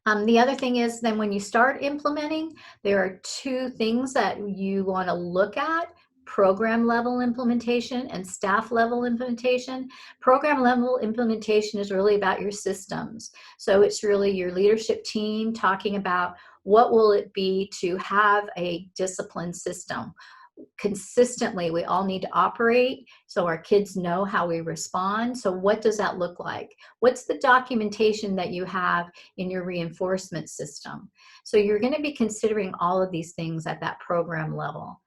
Speaker 1: The other thing is then when you start implementing, there are two things that you want to look at: program level implementation and staff level implementation. Program level implementation is really about your systems. So it's really your leadership team talking about what will it be to have a disciplined system. Consistently, we all need to operate so our kids know how we respond. So what does that look like? What's the documentation that you have in your reinforcement system? So you're going to be considering all of these things at that program level.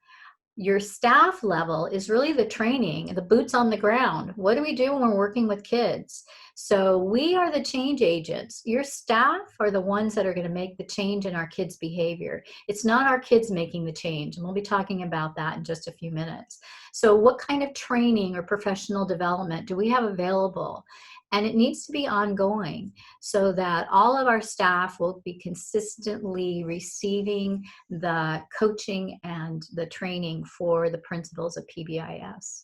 Speaker 1: Your staff level is really the training, the boots on the ground. What do we do when we're working with kids? So we are the change agents. Your staff are the ones that are going to make the change in our kids' behavior. It's not our kids making the change, and we'll be talking about that in just a few minutes. So what kind of training or professional development do we have available? And it needs to be ongoing so that all of our staff will be consistently receiving the coaching and the training for the principles of PBIS.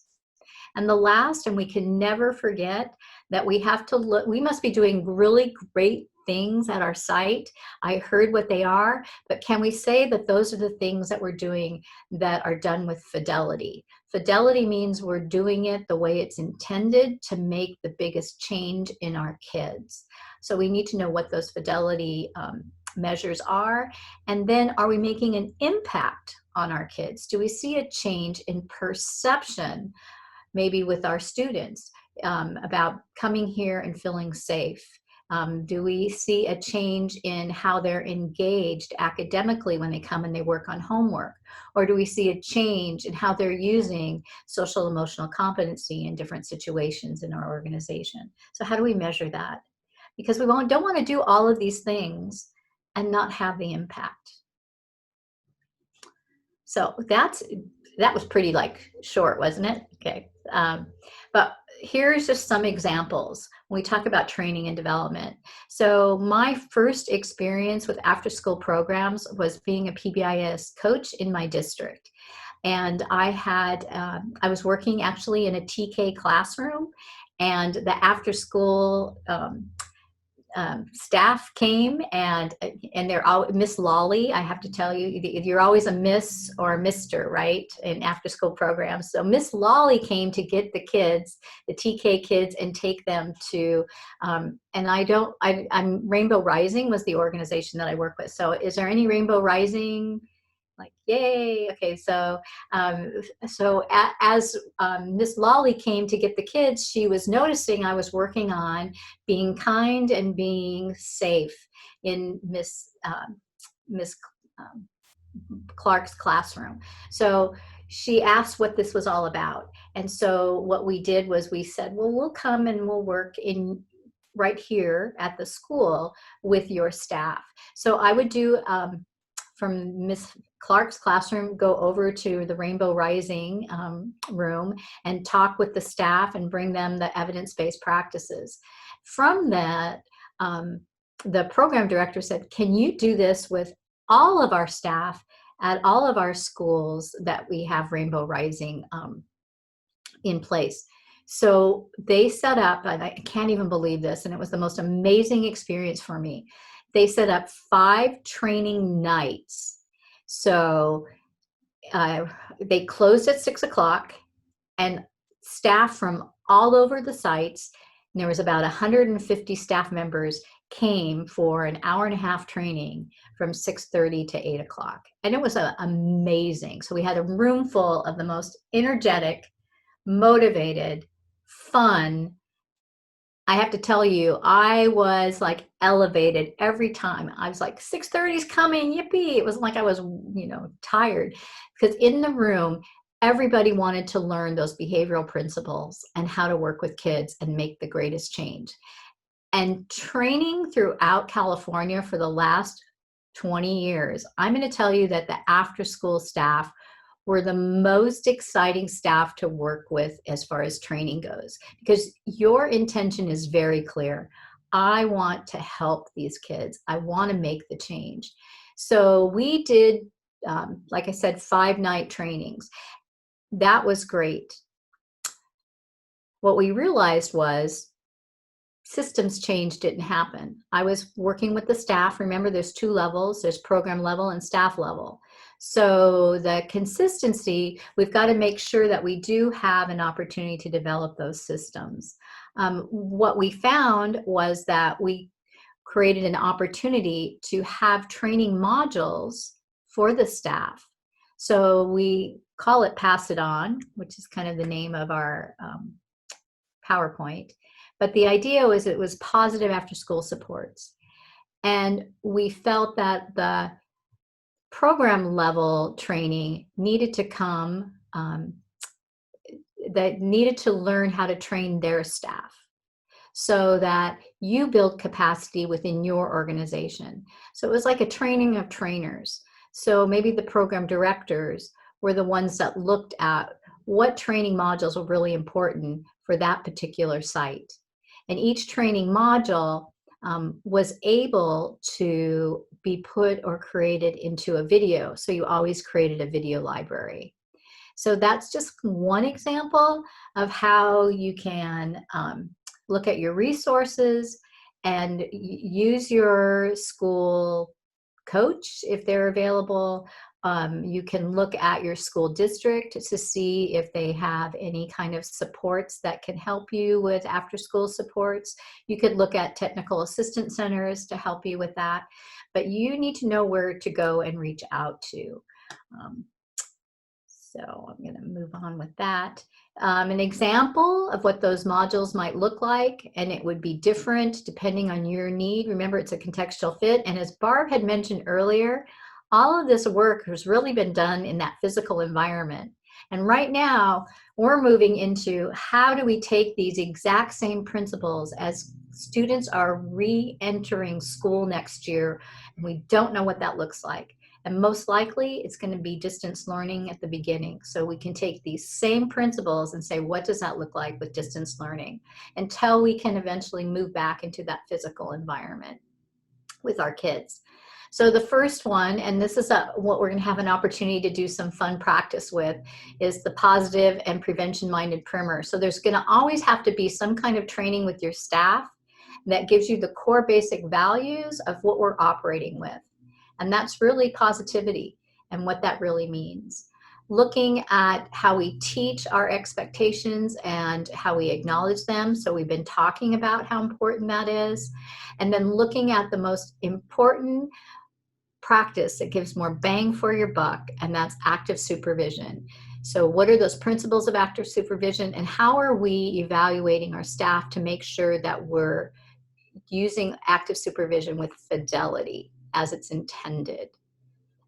Speaker 1: And the last, and we can never forget, that we have to look, we must be doing really great things at our site. I heard what they are, but can we say that those are the things that we're doing that are done with fidelity? Fidelity means we're doing it the way it's intended to make the biggest change in our kids. So we need to know what those fidelity measures are. And then, are we making an impact on our kids? Do we see a change in perception, maybe with our students, about coming here and feeling safe? Do we see a change in how they're engaged academically when they come and they work on homework? Or do we see a change in how they're using social emotional competency in different situations in our organization? So how do we measure that? Because we don't want to do all of these things and not have the impact. So that was pretty short, wasn't it? Okay. But here's just some examples when we talk about training and development. So my first experience with after-school programs was being a PBIS coach in my district. And I was working actually in a TK classroom, and the after-school staff came, and they're all Miss Lolly. I have to tell you, you're always a Miss or a Mister, right, in after school programs. So Miss Lolly came to get the kids, the TK kids, and take them to, I'm Rainbow Rising was the organization that I work with. So is there any Rainbow Rising? Yay. Okay, so as Miss Lolly came to get the kids, she was noticing I was working on being kind and being safe in Miss Clark's classroom. So she asked what this was all about. And so what we did was we said, well, we'll come and we'll work right here at the school with your staff. So I would do from Miss Clark's classroom, go over to the Rainbow Rising room and talk with the staff and bring them the evidence-based practices. From that, the program director said, can you do this with all of our staff at all of our schools that we have Rainbow Rising in place? So they set up, and I can't even believe this, and it was the most amazing experience for me. They set up 5 training nights. So they closed at 6 o'clock, and staff from all over the sites, and there was about 150 staff members, came for an hour-and-a-half training from 6:30 to 8 o'clock. And it was amazing. So we had a room full of the most energetic, motivated, fun. I have to tell you, I was elevated every time. I was like, 6:30 is coming, yippee. It wasn't like I was, tired, because in the room, everybody wanted to learn those behavioral principles and how to work with kids and make the greatest change. And training throughout California for the last 20 years, I'm going to tell you that the after-school staff were the most exciting staff to work with as far as training goes, because your intention is very clear. I want to help these kids. I want to make the change. So we did, like I said, 5-night trainings. That was great. What we realized was systems change didn't happen. I was working with the staff. Remember, there's 2 levels. There's program level and staff level. So the consistency, we've got to make sure that we do have an opportunity to develop those systems. What we found was that we created an opportunity to have training modules for the staff. So we call it Pass It On, which is kind of the name of our PowerPoint. But the idea was it was positive after-school supports. And we felt that the program level training needed to come, that needed to learn how to train their staff so that you build capacity within your organization. So it was like a training of trainers. So maybe the program directors were the ones that looked at what training modules were really important for that particular site. And each training module was able to be put or created into a video. So you always created a video library. So that's just one example of how you can look at your resources and use your school coach if they're available. You can look at your school district to see if they have any kind of supports that can help you with after-school supports. You could look at technical assistance centers to help you with that. But you need to know where to go and reach out to. So I'm going to move on with that. An example of what those modules might look like, and it would be different depending on your need. Remember, it's a contextual fit. And as Barb had mentioned earlier, all of this work has really been done in that physical environment. And right now, we're moving into how do we take these exact same principles as students are re-entering school next year, and we don't know what that looks like. And most likely, it's going to be distance learning at the beginning. So we can take these same principles and say, what does that look like with distance learning? Until we can eventually move back into that physical environment with our kids. So the first one, and this is what we're going to have an opportunity to do some fun practice with, is the positive and prevention-minded primer. So there's going to always have to be some kind of training with your staff that gives you the core basic values of what we're operating with. And that's really positivity and what that really means. Looking at how we teach our expectations and how we acknowledge them. So we've been talking about how important that is. And then looking at the most important practice that gives more bang for your buck, and that's active supervision. So what are those principles of active supervision, and how are we evaluating our staff to make sure that we're using active supervision with fidelity as it's intended?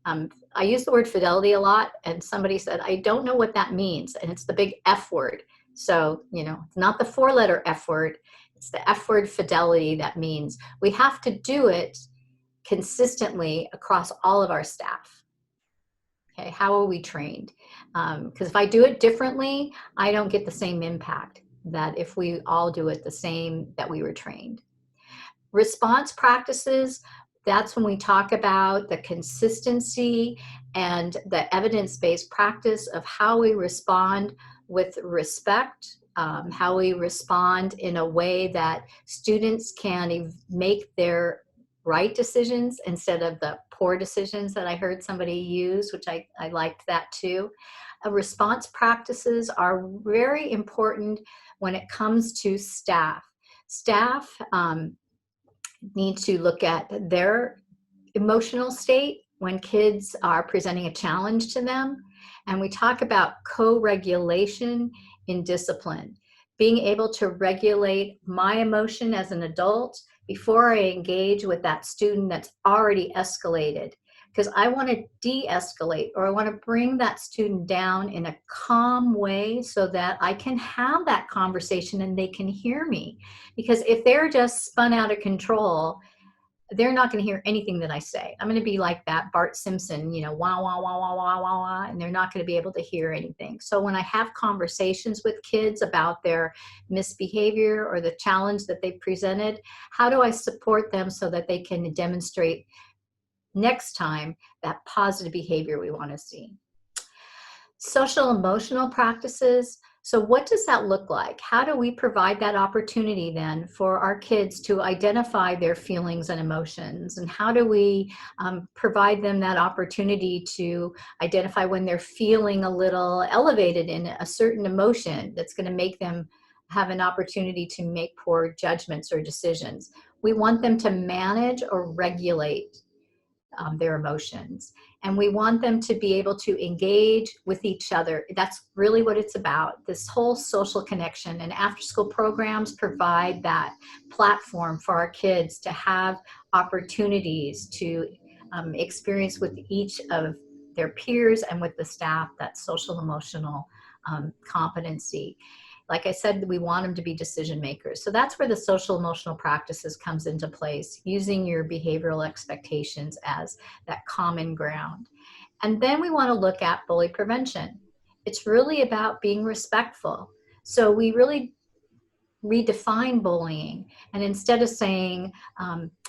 Speaker 1: I use the word fidelity a lot, and somebody said, I don't know what that means, and it's the big F word. So, it's not the 4-letter F word, it's the F word, fidelity. That means we have to do it consistently across all of our staff. Okay, how are we trained? Because if I do it differently, I don't get the same impact that if we all do it the same that we were trained. Response practices, that's when we talk about the consistency and the evidence-based practice of how we respond with respect, how we respond in a way that students can make their right decisions instead of the poor decisions that I heard somebody use, which I liked that too. Response practices are very important when it comes to staff. Staff need to look at their emotional state when kids are presenting a challenge to them. And we talk about co-regulation in discipline, being able to regulate my emotion as an adult before I engage with that student that's already escalated, because I want to de-escalate, or I want to bring that student down in a calm way so that I can have that conversation and they can hear me. Because if they're just spun out of control, they're not going to hear anything that I say. I'm going to be like that Bart Simpson, wah, wah, wah, wah, wah, wah, wah, and they're not going to be able to hear anything. So when I have conversations with kids about their misbehavior or the challenge that they've presented, how do I support them so that they can demonstrate next time that positive behavior we want to see? Social emotional practices. So what does that look like? How do we provide that opportunity then for our kids to identify their feelings and emotions? And how do we provide them that opportunity to identify when they're feeling a little elevated in a certain emotion that's going to make them have an opportunity to make poor judgments or decisions? We want them to manage or regulate their emotions. And we want them to be able to engage with each other. That's really what it's about, this whole social connection. And after-school programs provide that platform for our kids to have opportunities to experience with each of their peers and with the staff that social emotional competency. Like I said, we want them to be decision makers. So that's where the social emotional practices comes into place, using your behavioral expectations as that common ground. And then we want to look at bully prevention. It's really about being respectful. So we really redefine bullying. And instead of saying,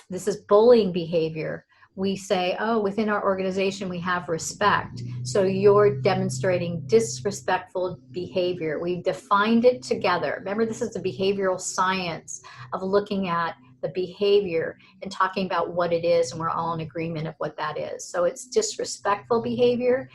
Speaker 1: this is bullying behavior, we say, oh, within our organization, we have respect. So you're demonstrating disrespectful behavior. We've defined it together. Remember, this is the behavioral science of looking at the behavior and talking about what it is, and we're all in agreement of what that is. So it's disrespectful behavior,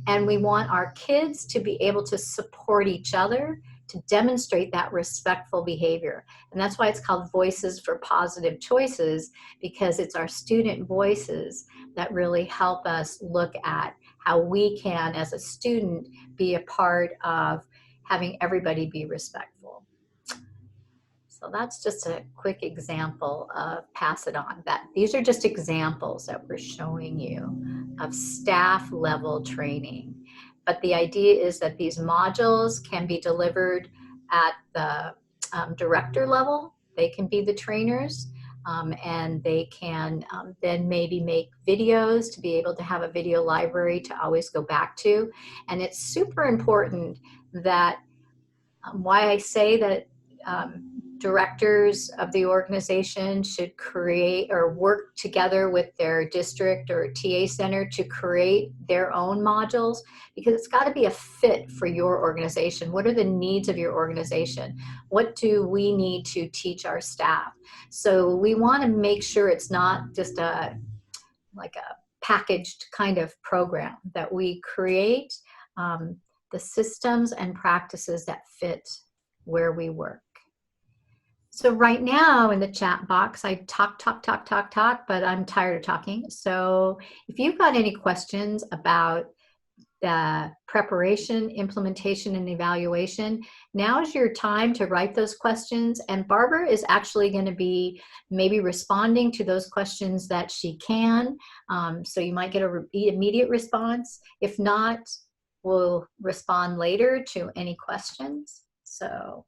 Speaker 1: and we want our kids to be able to support each other to demonstrate that respectful behavior. And that's why it's called Voices for Positive Choices, because it's our student voices that really help us look at how we can, as a student, be a part of having everybody be respectful. So that's just a quick example of pass it on. These are just examples that we're showing you of staff level training. But the idea is that these modules can be delivered at the director level. They can be the trainers, and they can then maybe make videos to be able to have a video library to always go back to. And it's super important that why I say that directors of the organization should create or work together with their district or TA center to create their own modules, because it's got to be a fit for your organization. What are the needs of your organization? What do we need to teach our staff? So we want to make sure it's not just like a packaged kind of program, that we create the systems and practices that fit where we work. So right now in the chat box, I talk, but I'm tired of talking. So if you've got any questions about the preparation, implementation, and evaluation, now is your time to write those questions. And Barbara is actually going to be maybe responding to those questions that she can. So you might get an immediate response. If not, we'll respond later to any questions. So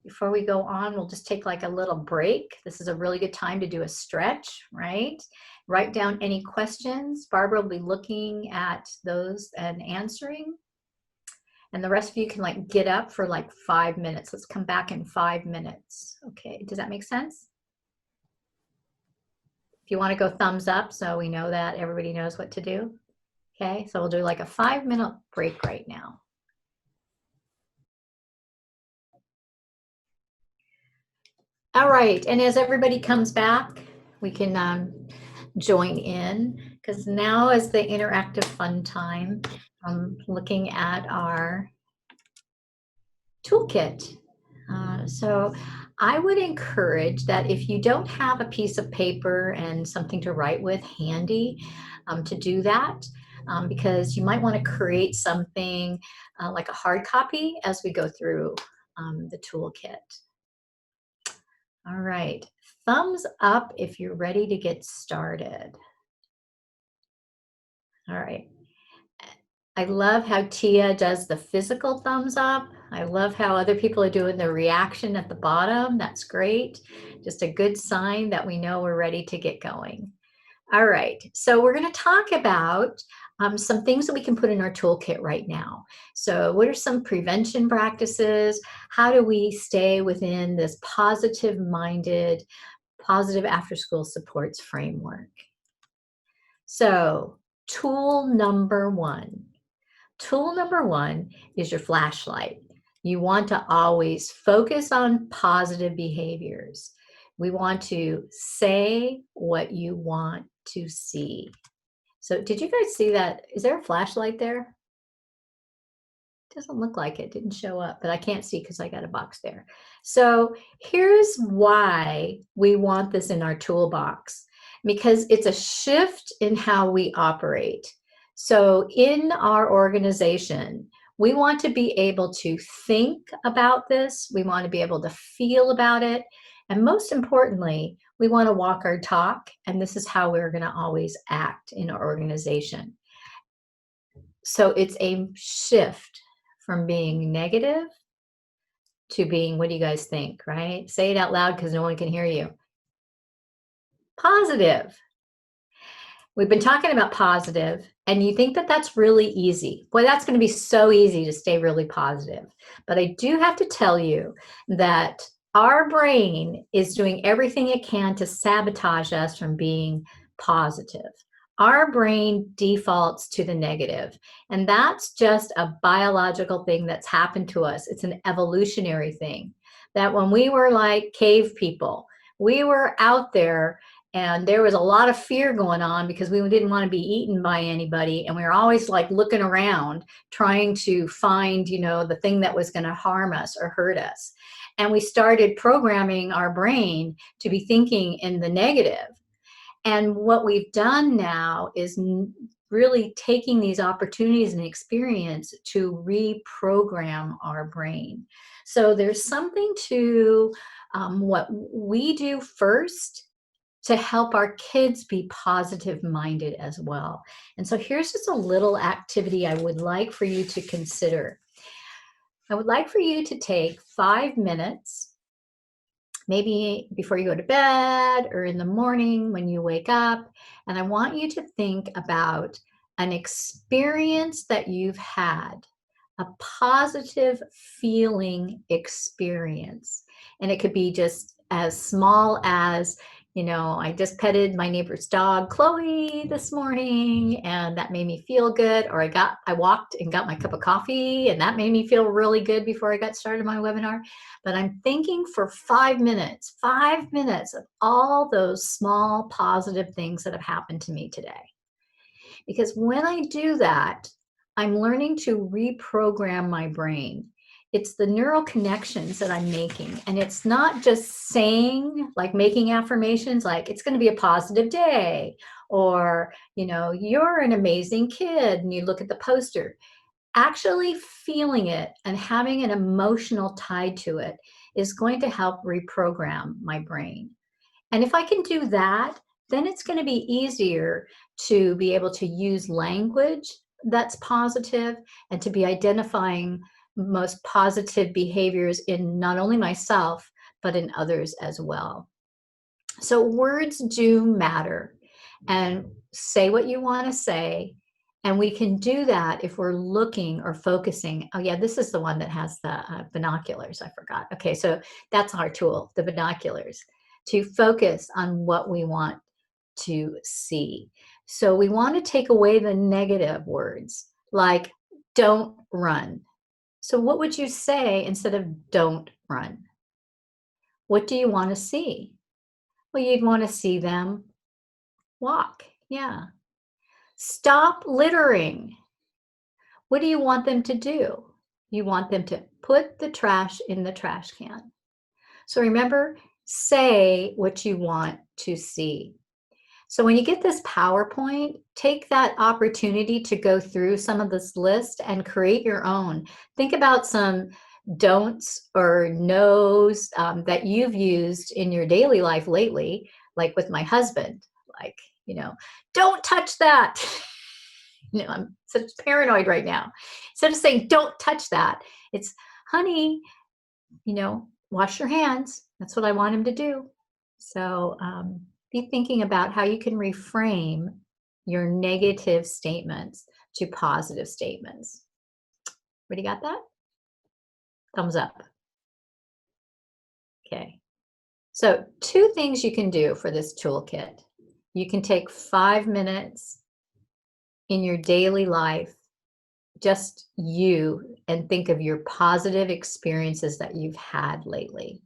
Speaker 1: before we go on, we'll just take like a little break. This is a really good time to do a stretch, right? Write down any questions. Barbara will be looking at those and answering. And the rest of you can like get up for like 5 minutes. Let's come back in 5 minutes. Okay, does that make sense? If you want to go thumbs up so we know that everybody knows what to do. Okay, so we'll do like a 5-minute break right now. All right, and as everybody comes back, we can join in, because now is the interactive fun time. I'm looking at our toolkit. So I would encourage that if you don't have a piece of paper and something to write with handy, to do that, because you might want to create something like a hard copy as we go through the toolkit. All right, thumbs up if you're ready to get started. All right. I love how Tia does the physical thumbs up. I love how other people are doing the reaction at the bottom. That's great. Just a good sign that we know we're ready to get going. All right, so we're going to talk about some things that we can put in our toolkit right now. So what are some prevention practices? How do we stay within this positive-minded, positive after-school supports framework? So tool number one. Tool number one is your flashlight. You want to always focus on positive behaviors. We want to say what you want to see. So did you guys see that? Is there a flashlight there? Doesn't look like it, didn't show up, but I can't see because I got a box there. So here's why we want this in our toolbox, because it's a shift in how we operate. So in our organization, we want to be able to think about this. We want to be able to feel about it. And most importantly, we want to walk our talk. And this is how we're going to always act in our organization. So it's a shift from being negative to being, what do you guys think, right? Say it out loud because no one can hear you. Positive. We've been talking about positive, and you think that that's really easy. Boy, that's going to be so easy to stay really positive. But I do have to tell you that our brain is doing everything it can to sabotage us from being positive. Our brain defaults to the negative, and that's just a biological thing that's happened to us. It's an evolutionary thing, that when we were like cave people, we were out there and there was a lot of fear going on because we didn't want to be eaten by anybody, and we were always like looking around trying to find, you know, the thing that was going to harm us or hurt us. And we started programming our brain to be thinking in the negative. And what we've done now is really taking these opportunities and experience to reprogram our brain. So there's something to what we do first to help our kids be positive minded as well. And so here's just a little activity I would like for you to consider. I would like for you to take 5 minutes, maybe before you go to bed or in the morning when you wake up, and I want you to think about an experience that you've had, a positive feeling experience. And it could be just as small as, I just petted my neighbor's dog, Chloe, this morning, and that made me feel good. Or I walked and got my cup of coffee, and that made me feel really good before I got started my webinar. But I'm thinking for 5 minutes of all those small positive things that have happened to me today. Because when I do that, I'm learning to reprogram my brain. It's the neural connections that I'm making. And it's not just saying, like making affirmations, like it's going to be a positive day, or, you're an amazing kid, and you look at the poster. Actually feeling it and having an emotional tie to it is going to help reprogram my brain. And if I can do that, then it's going to be easier to be able to use language that's positive and to be identifying most positive behaviors in not only myself, but in others as well. So words do matter, and say what you want to say. And we can do that if we're looking or focusing. Oh yeah, this is the one that has the binoculars. I forgot. Okay, so that's our tool, the binoculars, to focus on what we want to see. So we want to take away the negative words, like don't run. So what would you say instead of don't run? What do you want to see? Well, you'd want to see them walk. Yeah. Stop littering. What do you want them to do? You want them to put the trash in the trash can. So remember, say what you want to see. So when you get this PowerPoint, take that opportunity to go through some of this list and create your own. Think about some don'ts or no's that you've used in your daily life lately, like with my husband, like, don't touch that. I'm such paranoid right now. Instead of saying, don't touch that, it's, honey, wash your hands. That's what I want him to do. So be thinking about how you can reframe your negative statements to positive statements. Everybody got that? Thumbs up. Okay. So 2 things you can do for this toolkit. You can take 5 minutes in your daily life, just you, and think of your positive experiences that you've had lately.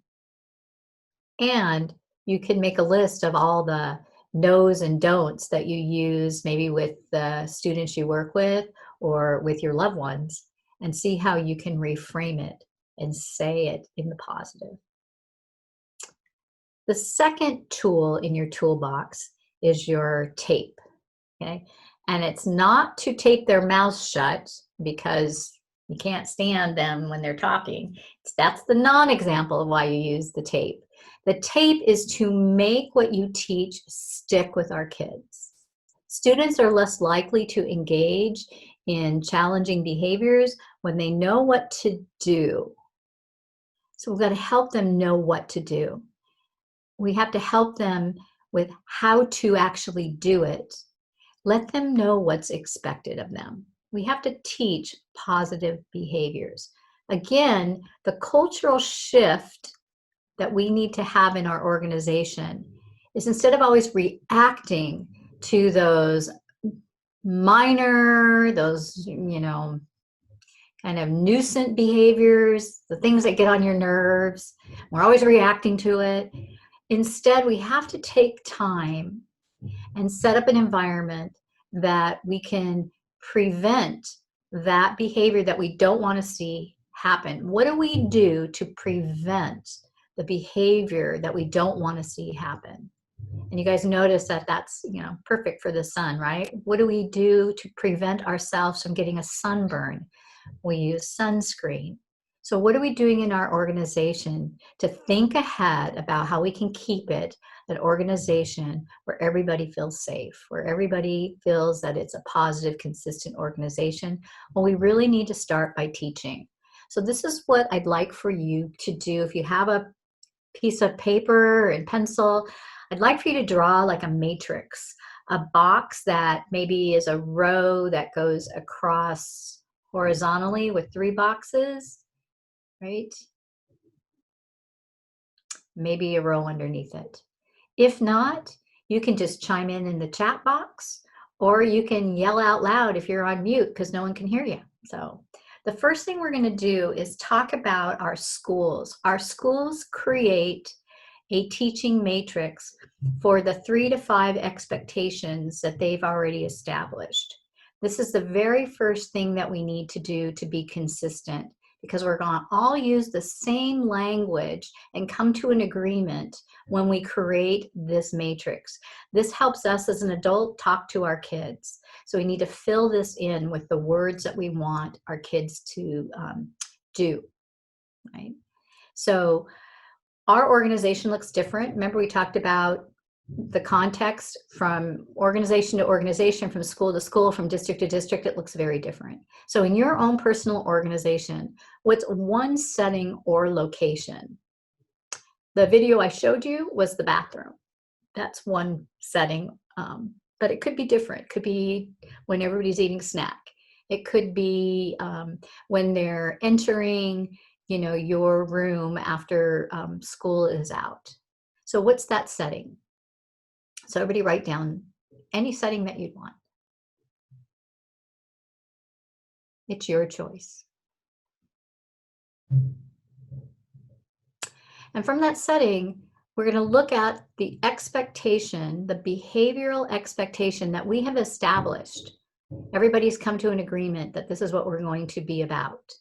Speaker 1: And you can make a list of all the no's and don'ts that you use, maybe with the students you work with or with your loved ones, and see how you can reframe it and say it in the positive. The second tool in your toolbox is your tape, okay? And it's not to tape their mouths shut because you can't stand them when they're talking. That's the non-example of why you use the tape. The tape is to make what you teach stick with our kids. Students are less likely to engage in challenging behaviors when they know what to do. So we've got to help them know what to do. We have to help them with how to actually do it. Let them know what's expected of them. We have to teach positive behaviors. Again, the cultural shift that we need to have in our organization is, instead of always reacting to those minor, those, kind of nuisance behaviors, the things that get on your nerves, we're always reacting to it. Instead, we have to take time and set up an environment that we can prevent that behavior that we don't want to see happen. What do we do to prevent the behavior that we don't want to see happen? And you guys notice that that's, perfect for the sun, right? What do we do to prevent ourselves from getting a sunburn? We use sunscreen. So what are we doing in our organization to think ahead about how we can keep it an organization where everybody feels safe, where everybody feels that it's a positive, consistent organization? Well, we really need to start by teaching. So this is what I'd like for you to do. If you have a piece of paper and pencil, I'd like for you to draw like a matrix, a box that maybe is a row that goes across horizontally with 3 boxes, right? Maybe a row underneath it. If not, you can just chime in the chat box, or you can yell out loud if you're on mute because no one can hear you. So the first thing we're going to do is talk about our schools. Our schools create a teaching matrix for the 3 to 5 expectations that they've already established. This is the very first thing that we need to do to be consistent, because we're going to all use the same language and come to an agreement when we create this matrix. This helps us as an adult talk to our kids. So we need to fill this in with the words that we want our kids to do, right? So our organization looks different. Remember, we talked about the context from organization to organization, from school to school, from district to district. It looks very different. So in your own personal organization, what's one setting or location? The video I showed you was the bathroom. That's one setting, but it could be different. It could be when everybody's eating snack. It could be when they're entering your room after school is out. So what's that setting? So everybody write down any setting that you'd want. It's your choice. And from that setting, we're going to look at the expectation, the behavioral expectation that we have established. Everybody's come to an agreement that this is what we're going to be about.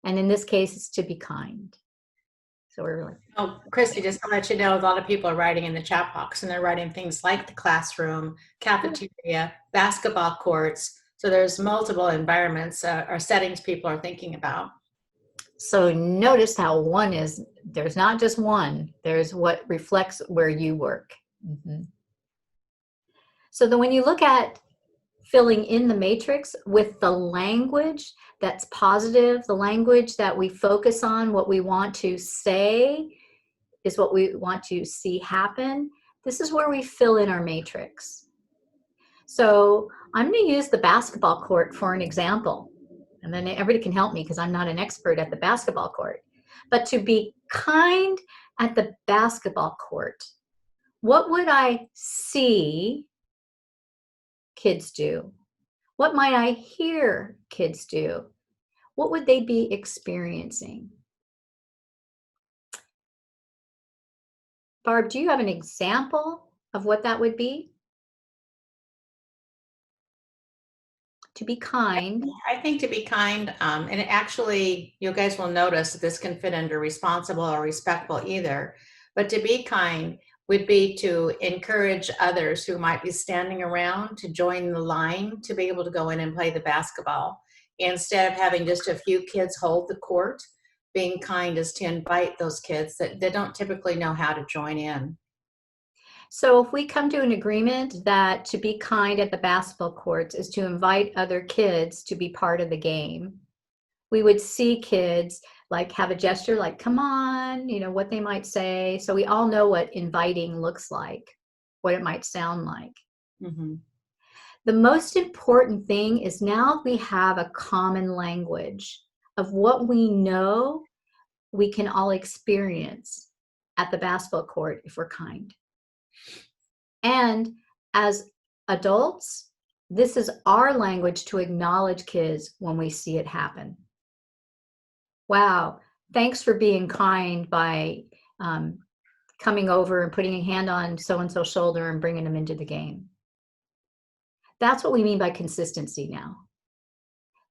Speaker 1: And in this case, it's to be kind. So we're really...
Speaker 2: Oh, Cristy, just to let you know, a lot of people are writing in the chat box, and they're writing things like the classroom, cafeteria, basketball courts. So there's multiple environments or settings people are thinking about.
Speaker 1: So notice how one is, there's not just one, there's what reflects where you work. Mm-hmm. So then when you look at filling in the matrix with the language that's positive, the language that we focus on, what we want to say is what we want to see happen. This is where we fill in our matrix. So I'm going to use the basketball court for an example. And then everybody can help me because I'm not an expert at the basketball court. But to be kind at the basketball court, what would I see kids do? What might I hear kids do? What would they be experiencing? Barb, do you have an example of what that would be? To be kind.
Speaker 2: I think to be kind, and actually, you guys will notice that this can fit under responsible or respectful either, but to be kind would be to encourage others who might be standing around to join the line to be able to go in and play the basketball. Instead of having just a few kids hold the court, being kind is to invite those kids that they don't typically know how to join in.
Speaker 1: So if we come to an agreement that to be kind at the basketball courts is to invite other kids to be part of the game, we would see kids like have a gesture like, come on, what they might say. So we all know what inviting looks like, what it might sound like. Mm-hmm. The most important thing is now we have a common language of what we know we can all experience at the basketball court if we're kind. And as adults, this is our language to acknowledge kids when we see it happen. Wow, thanks for being kind by coming over and putting a hand on so-and-so's shoulder and bringing them into the game. That's what we mean by consistency now.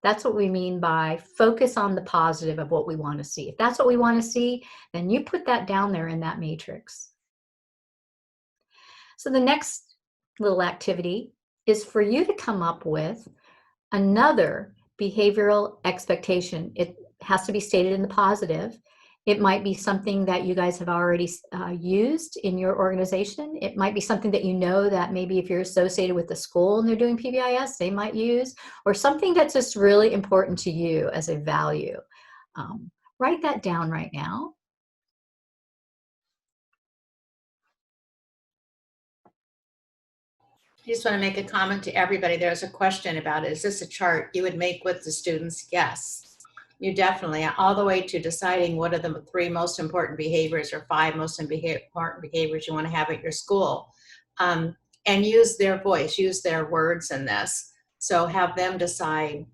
Speaker 1: That's what we mean by focus on the positive of what we want to see. If that's what we want to see, then you put that down there in that matrix. So the next little activity is for you to come up with another behavioral expectation. It has to be stated in the positive. It might be something that you guys have already used in your organization. It might be something that you know that maybe if you're associated with the school and they're doing PBIS, they might use, or something that's just really important to you as a value. Write that down right now.
Speaker 2: I just want to make a comment to everybody. There's a question about, is this a chart you would make with the students? Yes. You definitely, all the way to deciding what are the 3 most important behaviors or 5 most important behaviors you want to have at your school. And use their voice, use their words in this. So have them decide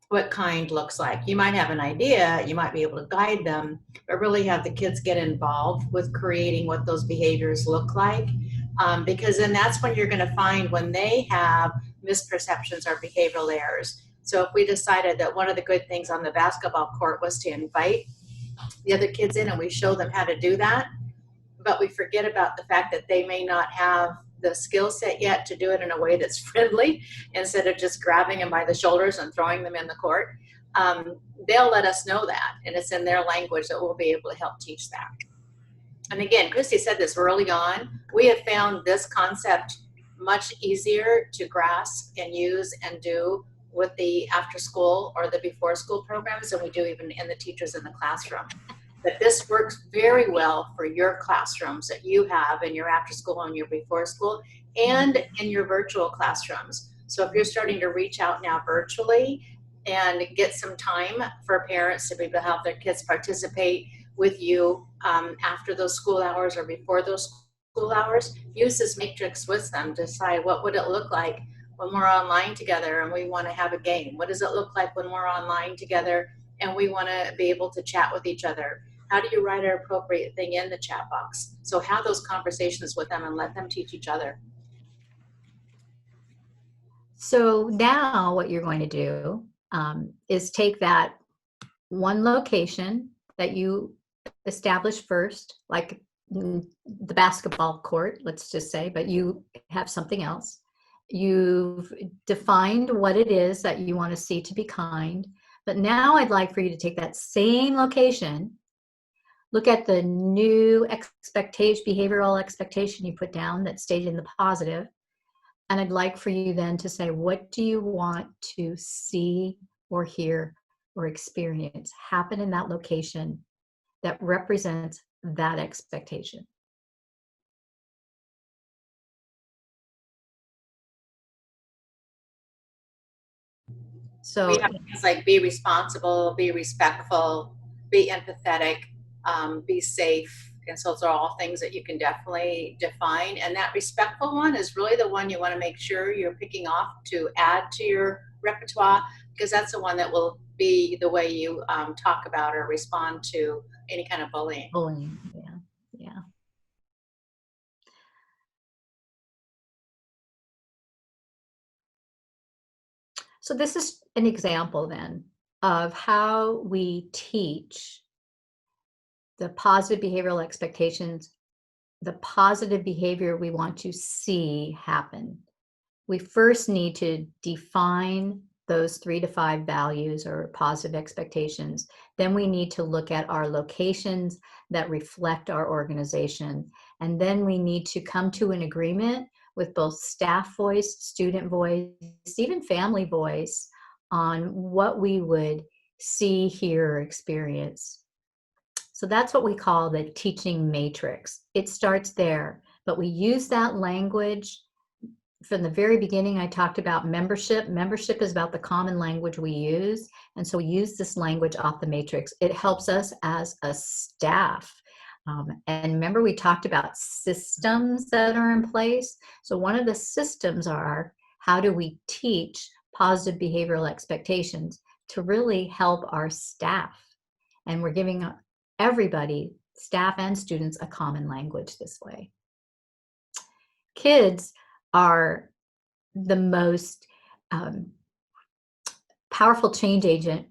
Speaker 2: what kind looks like. You might have an idea, you might be able to guide them, but really have the kids get involved with creating what those behaviors look like. Because then that's when you're going to find when they have misperceptions or behavioral errors. So if we decided that one of the good things on the basketball court was to invite the other kids in and we show them how to do that, but we forget about the fact that they may not have the skill set yet to do it in a way that's friendly, instead of just grabbing them by the shoulders and throwing them in the court, they'll let us know that, and it's in their language that we'll be able to help teach that. And again, Cristy said this early on, we have found this concept much easier to grasp and use and do with the after school or the before school programs than we do even in the teachers in the classroom. But this works very well for your classrooms that you have in your after school and your before school and in your virtual classrooms. So if you're starting to reach out now virtually and get some time for parents to be able to have their kids participate with you after those school hours or before those school hours, use this matrix with them to decide what would it look like when we're online together and we want to have a game. What does it look like when we're online together and we want to be able to chat with each other? How do you write an appropriate thing in the chat box? So have those conversations with them and let them teach each other.
Speaker 1: So now what you're going to do is take that one location that you establish first, like the basketball court, let's just say, but you have something else. You've defined what it is that you want to see to be kind, but now I'd like for you to take that same location, look at the new expectation, behavioral expectation you put down that stated in the positive, and I'd like for you then to say, what do you want to see or hear or experience happen in that location that represents that expectation? So
Speaker 2: we have things like be responsible, be respectful, be empathetic, be safe. And so those are all things that you can definitely define. And that respectful one is really the one you want to make sure you're picking off to add to your repertoire, because that's the one that will be the way you talk about or respond to any kind of bullying.
Speaker 1: Bullying, yeah, yeah. So this is an example then of how we teach the positive behavioral expectations, the positive behavior we want to see happen. We first need to define those 3 to 5 values or positive expectations. Then we need to look at our locations that reflect our organization. And then we need to come to an agreement with both staff voice, student voice, even family voice on what we would see, hear, or experience. So that's what we call the teaching matrix. It starts there, but we use that language. From the very beginning, I talked about membership. Membership is about the common language we use. And so we use this language off the matrix. It helps us as a staff. And remember, we talked about systems that are in place. So one of the systems are, how do we teach positive behavioral expectations to really help our staff? And we're giving everybody, staff and students, a common language this way. Kids are the most powerful change agent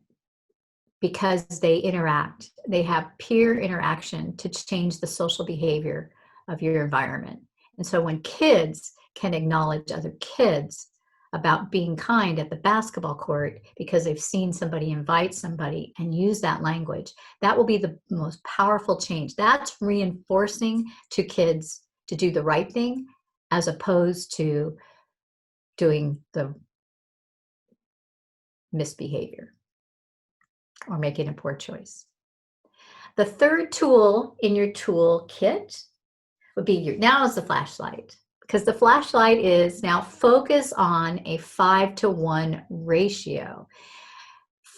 Speaker 1: because they interact. They have peer interaction to change the social behavior of your environment. And so when kids can acknowledge other kids about being kind at the basketball court because they've seen somebody invite somebody and use that language, that will be the most powerful change. That's reinforcing to kids to do the right thing as opposed to doing the misbehavior or making a poor choice. The third tool in your toolkit would be now is the flashlight, because the flashlight is now focus on a 5-to-1 ratio.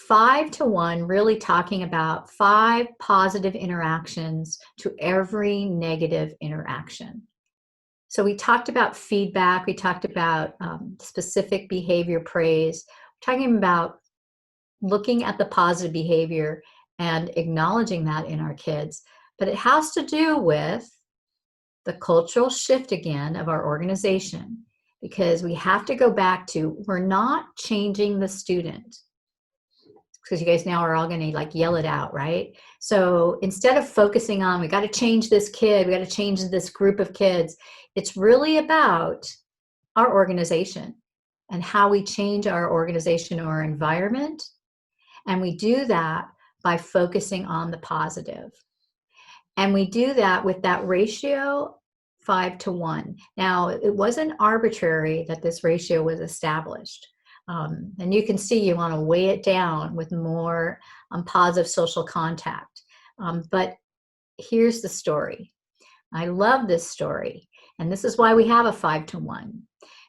Speaker 1: 5-to-1, really talking about 5 positive interactions to every negative interaction. So we talked about feedback, we talked about specific behavior praise, we're talking about looking at the positive behavior and acknowledging that in our kids. But it has to do with the cultural shift again of our organization, because we have to go back to, we're not changing the student, because you guys now are all going to like yell it out, right? So instead of focusing on, we got to change this kid, we got to change this group of kids, it's really about our organization and how we change our organization or environment. And we do that by focusing on the positive. And we do that with that ratio 5-to-1. Now, it wasn't arbitrary that this ratio was established. And you can see you want to weigh it down with more positive social contact. But here's the story. I love this story. And this is why we have a 5-to-1.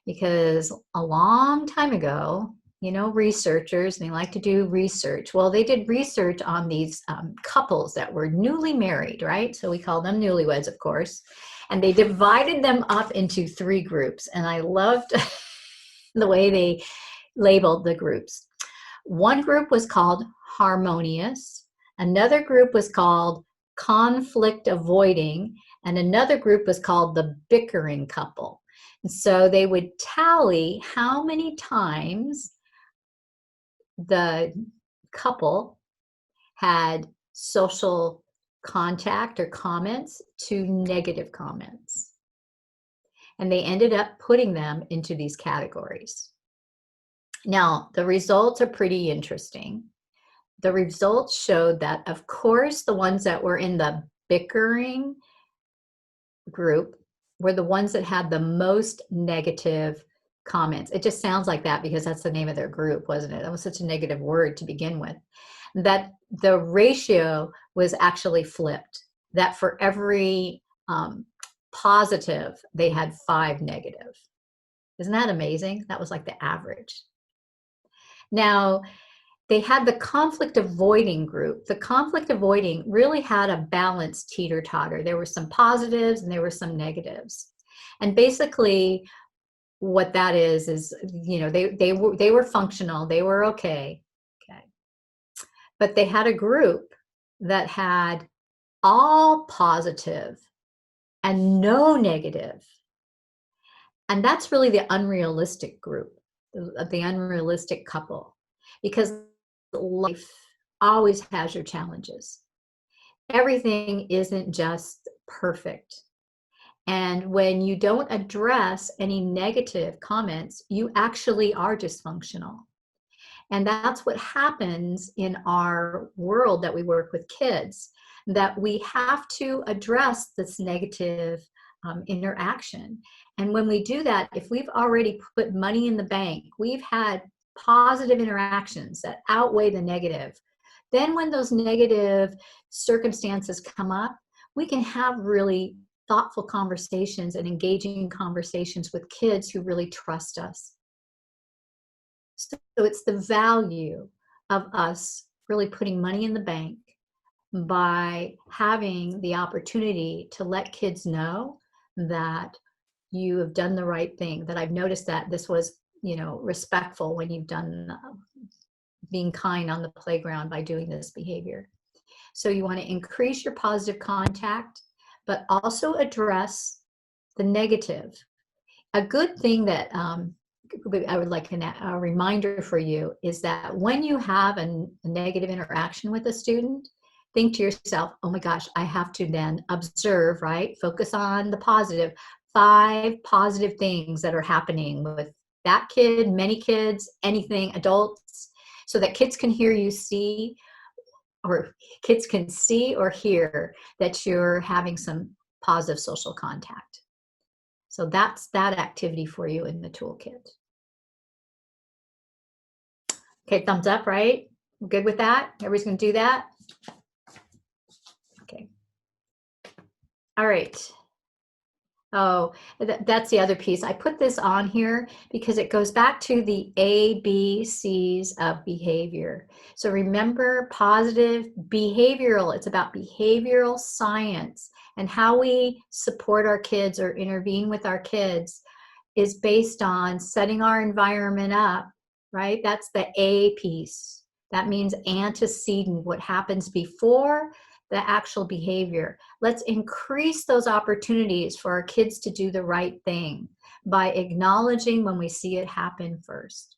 Speaker 1: Because a long time ago, you know, researchers, they like to do research. Well, they did research on these couples that were newly married, right? So we call them newlyweds, of course. And they divided them up into 3 groups. And I loved the way they labeled the groups. One group was called harmonious. Another group was called conflict avoiding. And another group was called the bickering couple. And so they would tally how many times the couple had social contact or comments to negative comments. And they ended up putting them into these categories. Now, the results are pretty interesting. The results showed that, of course, the ones that were in the bickering group were the ones that had the most negative comments. It just sounds like that because that's the name of their group, wasn't it? That was such a negative word to begin with. That the ratio was actually flipped. That for every positive, they had 5 negative. Isn't that amazing? That was like the average. Now, they had the conflict avoiding group. The conflict avoiding really had a balanced teeter-totter. There were some positives and there were some negatives. And basically, what that is, you know, they were functional, they were okay. But they had a group that had all positive and no negative. And that's really the unrealistic group, the unrealistic couple, because life always has your challenges. Everything isn't just perfect. And when you don't address any negative comments, you actually are dysfunctional. And that's what happens in our world that we work with kids, that we have to address this negative interaction. And when we do that, if we've already put money in the bank, we've had positive interactions that outweigh the negative, then when those negative circumstances come up, we can have really thoughtful conversations and engaging conversations with kids who really trust us. So it's the value of us really putting money in the bank by having the opportunity to let kids know that you have done the right thing, that I've noticed that this was, you know, respectful when you've done being kind on the playground by doing this behavior. So you want to increase your positive contact, but also address the negative. A good thing that I would like a reminder for you is that when you have a negative interaction with a student, think to yourself, oh my gosh, I have to then observe, right? Focus on the positive. 5 positive things that are happening with that kid, many kids, anything, adults, so that kids can hear you see, or kids can see or hear that you're having some positive social contact. So that's that activity for you in the toolkit. Okay, thumbs up, right? Good with that? Everybody's going to do that? Okay. All right. Oh, that's the other piece. I put this on here because it goes back to the ABCs of behavior. So remember, positive behavioral, it's about behavioral science, and how we support our kids or intervene with our kids is based on setting our environment up, right? That's the A piece. That means antecedent, what happens before the actual behavior. Let's increase those opportunities for our kids to do the right thing by acknowledging when we see it happen first.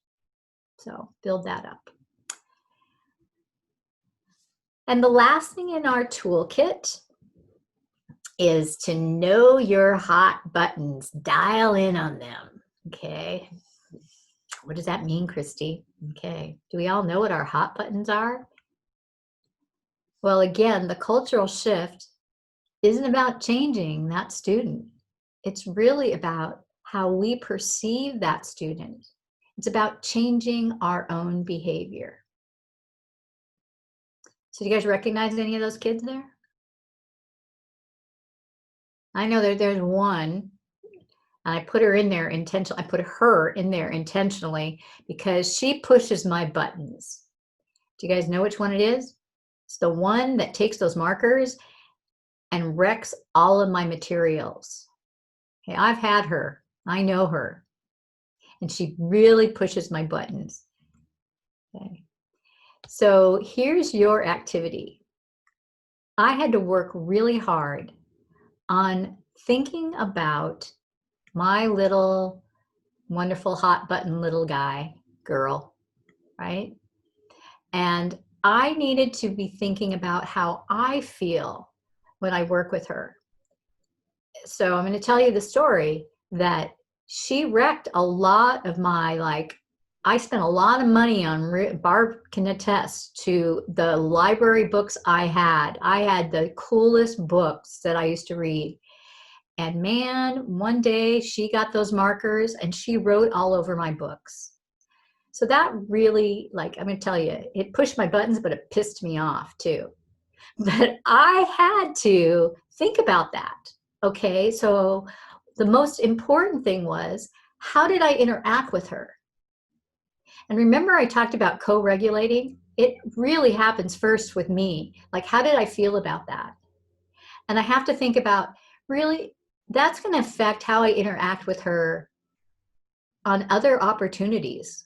Speaker 1: So build that up. And the last thing in our toolkit is to know your hot buttons. Dial in on them, okay? What does that mean, Cristy? Okay, do we all know what our hot buttons are? Well, again, the cultural shift isn't about changing that student. It's really about how we perceive that student. It's about changing our own behavior. So do you guys recognize any of those kids there? I know there's one, and I put her in there intentionally. I put her in there intentionally because she pushes my buttons. Do you guys know which one it is? It's the one that takes those markers and wrecks all of my materials. Okay, I've had her. I know her. And she really pushes my buttons. Okay. So here's your activity. I had to work really hard on thinking about my little wonderful hot button little guy, girl, right? And I needed to be thinking about how I feel when I work with her. So I'm going to tell you the story that she wrecked a lot of my, I spent a lot of money on, Barb can attest to the library books I had. I had the coolest books that I used to read. And man, one day she got those markers and she wrote all over my books. So that really, I'm going to tell you, it pushed my buttons, but it pissed me off too. But I had to think about that. Okay, so the most important thing was, how did I interact with her? And remember I talked about co-regulating? It really happens first with me. How did I feel about that? And I have to think about, really, that's going to affect how I interact with her on other opportunities.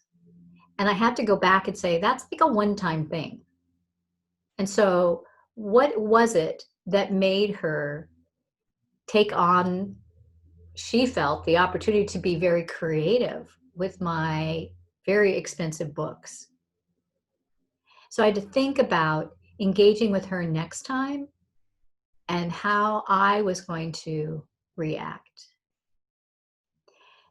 Speaker 1: And I had to go back and say, that's like a one-time thing. And so what was it that made her take on, she felt, the opportunity to be very creative with my very expensive books? So I had to think about engaging with her next time and how I was going to react.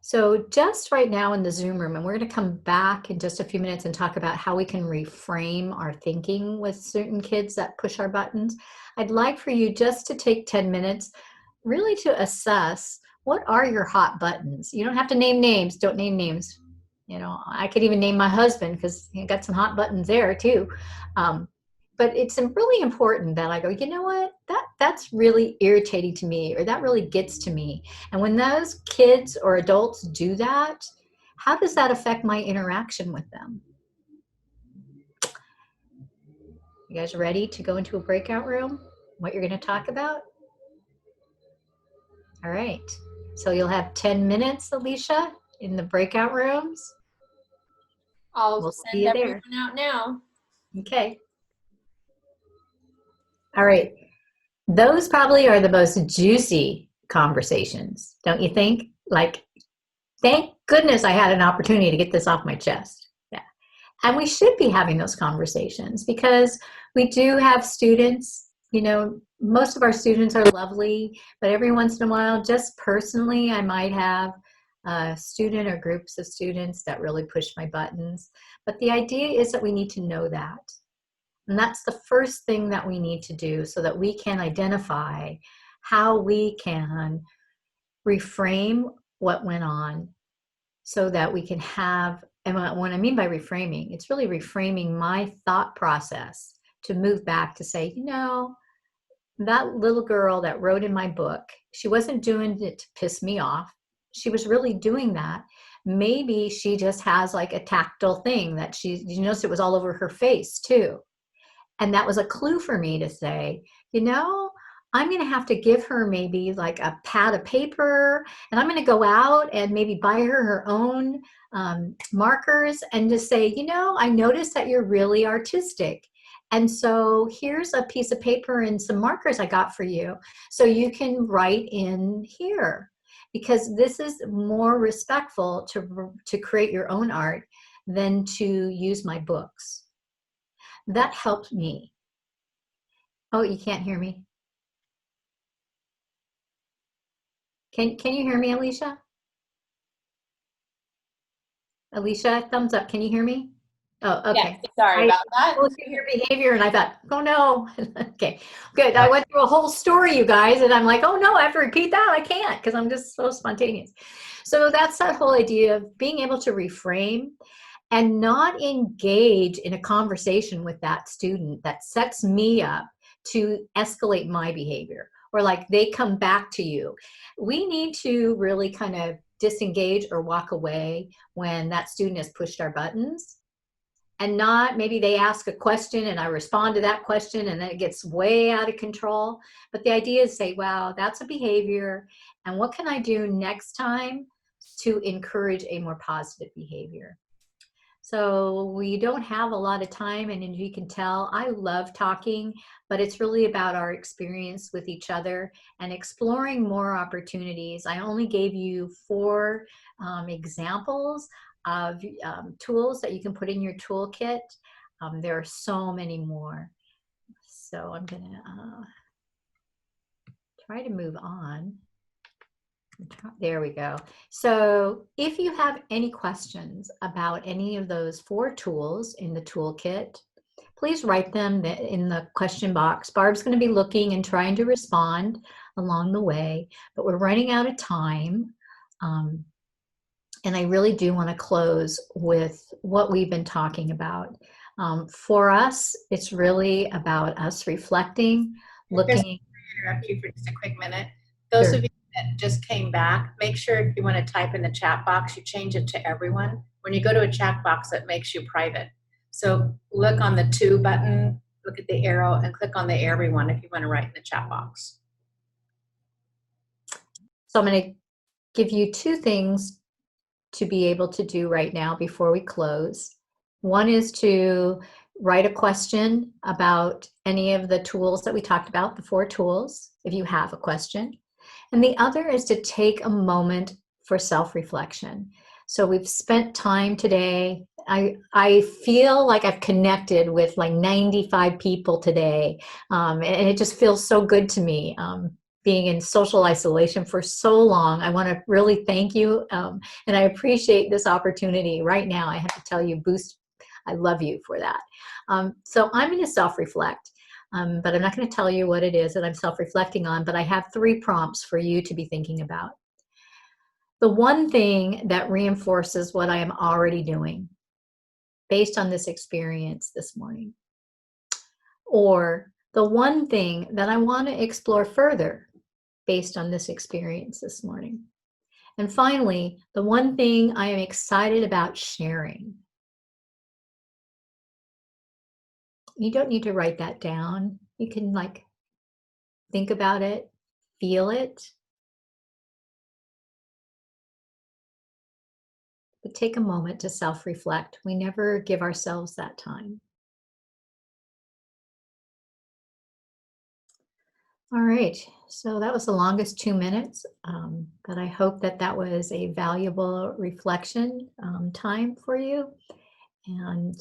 Speaker 1: So just right now in the Zoom room, and we're going to come back in just a few minutes and talk about how we can reframe our thinking with certain kids that push our buttons. I'd like for you just to take 10 minutes really to assess, what are your hot buttons? You don't have to name names. Don't name names. You know, I could even name my husband because he got some hot buttons there too. But it's really important that I go, you know what, that's really irritating to me, or that really gets to me. And when those kids or adults do that, how does that affect my interaction with them? You guys ready to go into a breakout room? What you're going to talk about? All right. So you'll have 10 minutes, Alicia, in the breakout rooms.
Speaker 6: I'll send everyone out now.
Speaker 1: Okay. All right. Those probably are the most juicy conversations, don't you think? Thank goodness I had an opportunity to get this off my chest. Yeah. And we should be having those conversations because we do have students, most of our students are lovely, but every once in a while, just personally, I might have a student or groups of students that really push my buttons. But the idea is that we need to know that. And that's the first thing that we need to do so that we can identify how we can reframe what went on so that we can have, and what I mean by reframing, it's really reframing my thought process to move back to say, you know, that little girl that wrote in my book, she wasn't doing it to piss me off. She was really doing that. Maybe she just has like a tactile thing that you notice it was all over her face too. And that was a clue for me to say, you know, I'm going to have to give her maybe like a pad of paper, and I'm going to go out and maybe buy her own markers and just say, you know, I noticed that you're really artistic. And so here's a piece of paper and some markers I got for you. So you can write in here, because this is more respectful to create your own art than to use my books. That helped me. Oh, you can't hear me? Can you hear me, Alicia? Alicia, thumbs up. Can you hear me? Oh, okay.
Speaker 2: Yeah, sorry about that.
Speaker 1: I looked at your behavior and I thought, oh no. Okay, good. I went through a whole story, you guys, and I'm like, oh no, I have to repeat that. I can't, because I'm just so spontaneous. So that's that whole idea of being able to reframe and not engage in a conversation with that student that sets me up to escalate my behavior, or like they come back to you. We need to really kind of disengage or walk away when that student has pushed our buttons, and not maybe they ask a question and I respond to that question and then it gets way out of control. But the idea is say, wow, that's a behavior, and what can I do next time to encourage a more positive behavior? So we don't have a lot of time, and as you can tell, I love talking, but it's really about our experience with each other and exploring more opportunities. I only gave you 4 examples of tools that you can put in your toolkit. There are so many more. So I'm gonna try to move on. There we go. So if you have any questions about any of those 4 tools in the toolkit, please write them in the question box. Barb's going to be looking and trying to respond along the way, but we're running out of time. And I really do want to close with what we've been talking about. For us, it's really about us reflecting, looking.
Speaker 2: Interrupt you for just a quick minute. Those
Speaker 1: Sure.
Speaker 2: of you that just came back, make sure if you want to type in the chat box, you change it to everyone. When you go to a chat box, it makes you private. So look on the to button, look at the arrow, and click on the everyone if you want to write in the chat box.
Speaker 1: So I'm going to give you 2 things to be able to do right now before we close. One is to write a question about any of the tools that we talked about, the 4 tools, if you have a question. And the other is to take a moment for self-reflection. So we've spent time today. I feel like I've connected with like 95 people today. And it just feels so good to me. Being in social isolation for so long, I want to really thank you. And I appreciate this opportunity right now. I have to tell you, Boost, I love you for that. So I'm going to self-reflect. But I'm not going to tell you what it is that I'm self-reflecting on, but I have 3 prompts for you to be thinking about. The one thing that reinforces what I am already doing based on this experience this morning, or the one thing that I want to explore further based on this experience this morning. And finally, the one thing I am excited about sharing. You don't need to write that down. You can like think about it, feel it, but take a moment to self-reflect. We never give ourselves that time. All right, so that was the longest 2 minutes, but I hope that that was a valuable reflection time for you. And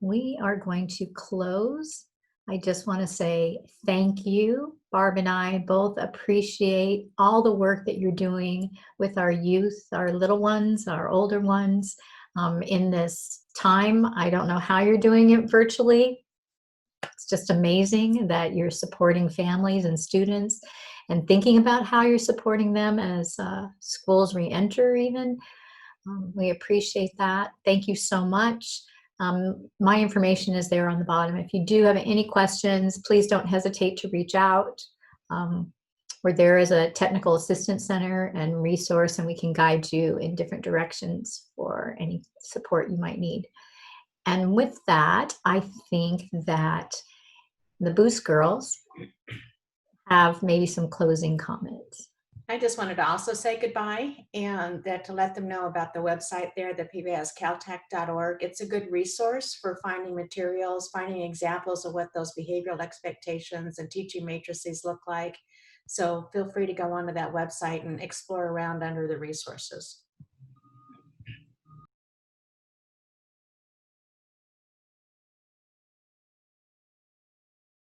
Speaker 1: we are going to close I just want to say thank you. Barb and I both appreciate all the work that you're doing with our youth, our little ones, our older ones, in this time. I don't know how you're doing it virtually. It's just amazing that you're supporting families and students and thinking about how you're supporting them as schools re-enter even. We appreciate that. Thank you so much. My information is there on the bottom. If you do have any questions, please don't hesitate to reach out. Where there is a technical assistance center and resource, and we can guide you in different directions for any support you might need. And with that, I think that the Boost girls have maybe some closing comments.
Speaker 2: I just wanted to also say goodbye and that to let them know about the website there, the PBIScaltech.org. It's a good resource for finding materials, finding examples of what those behavioral expectations and teaching matrices look like. So feel free to go onto that website and explore around under the resources.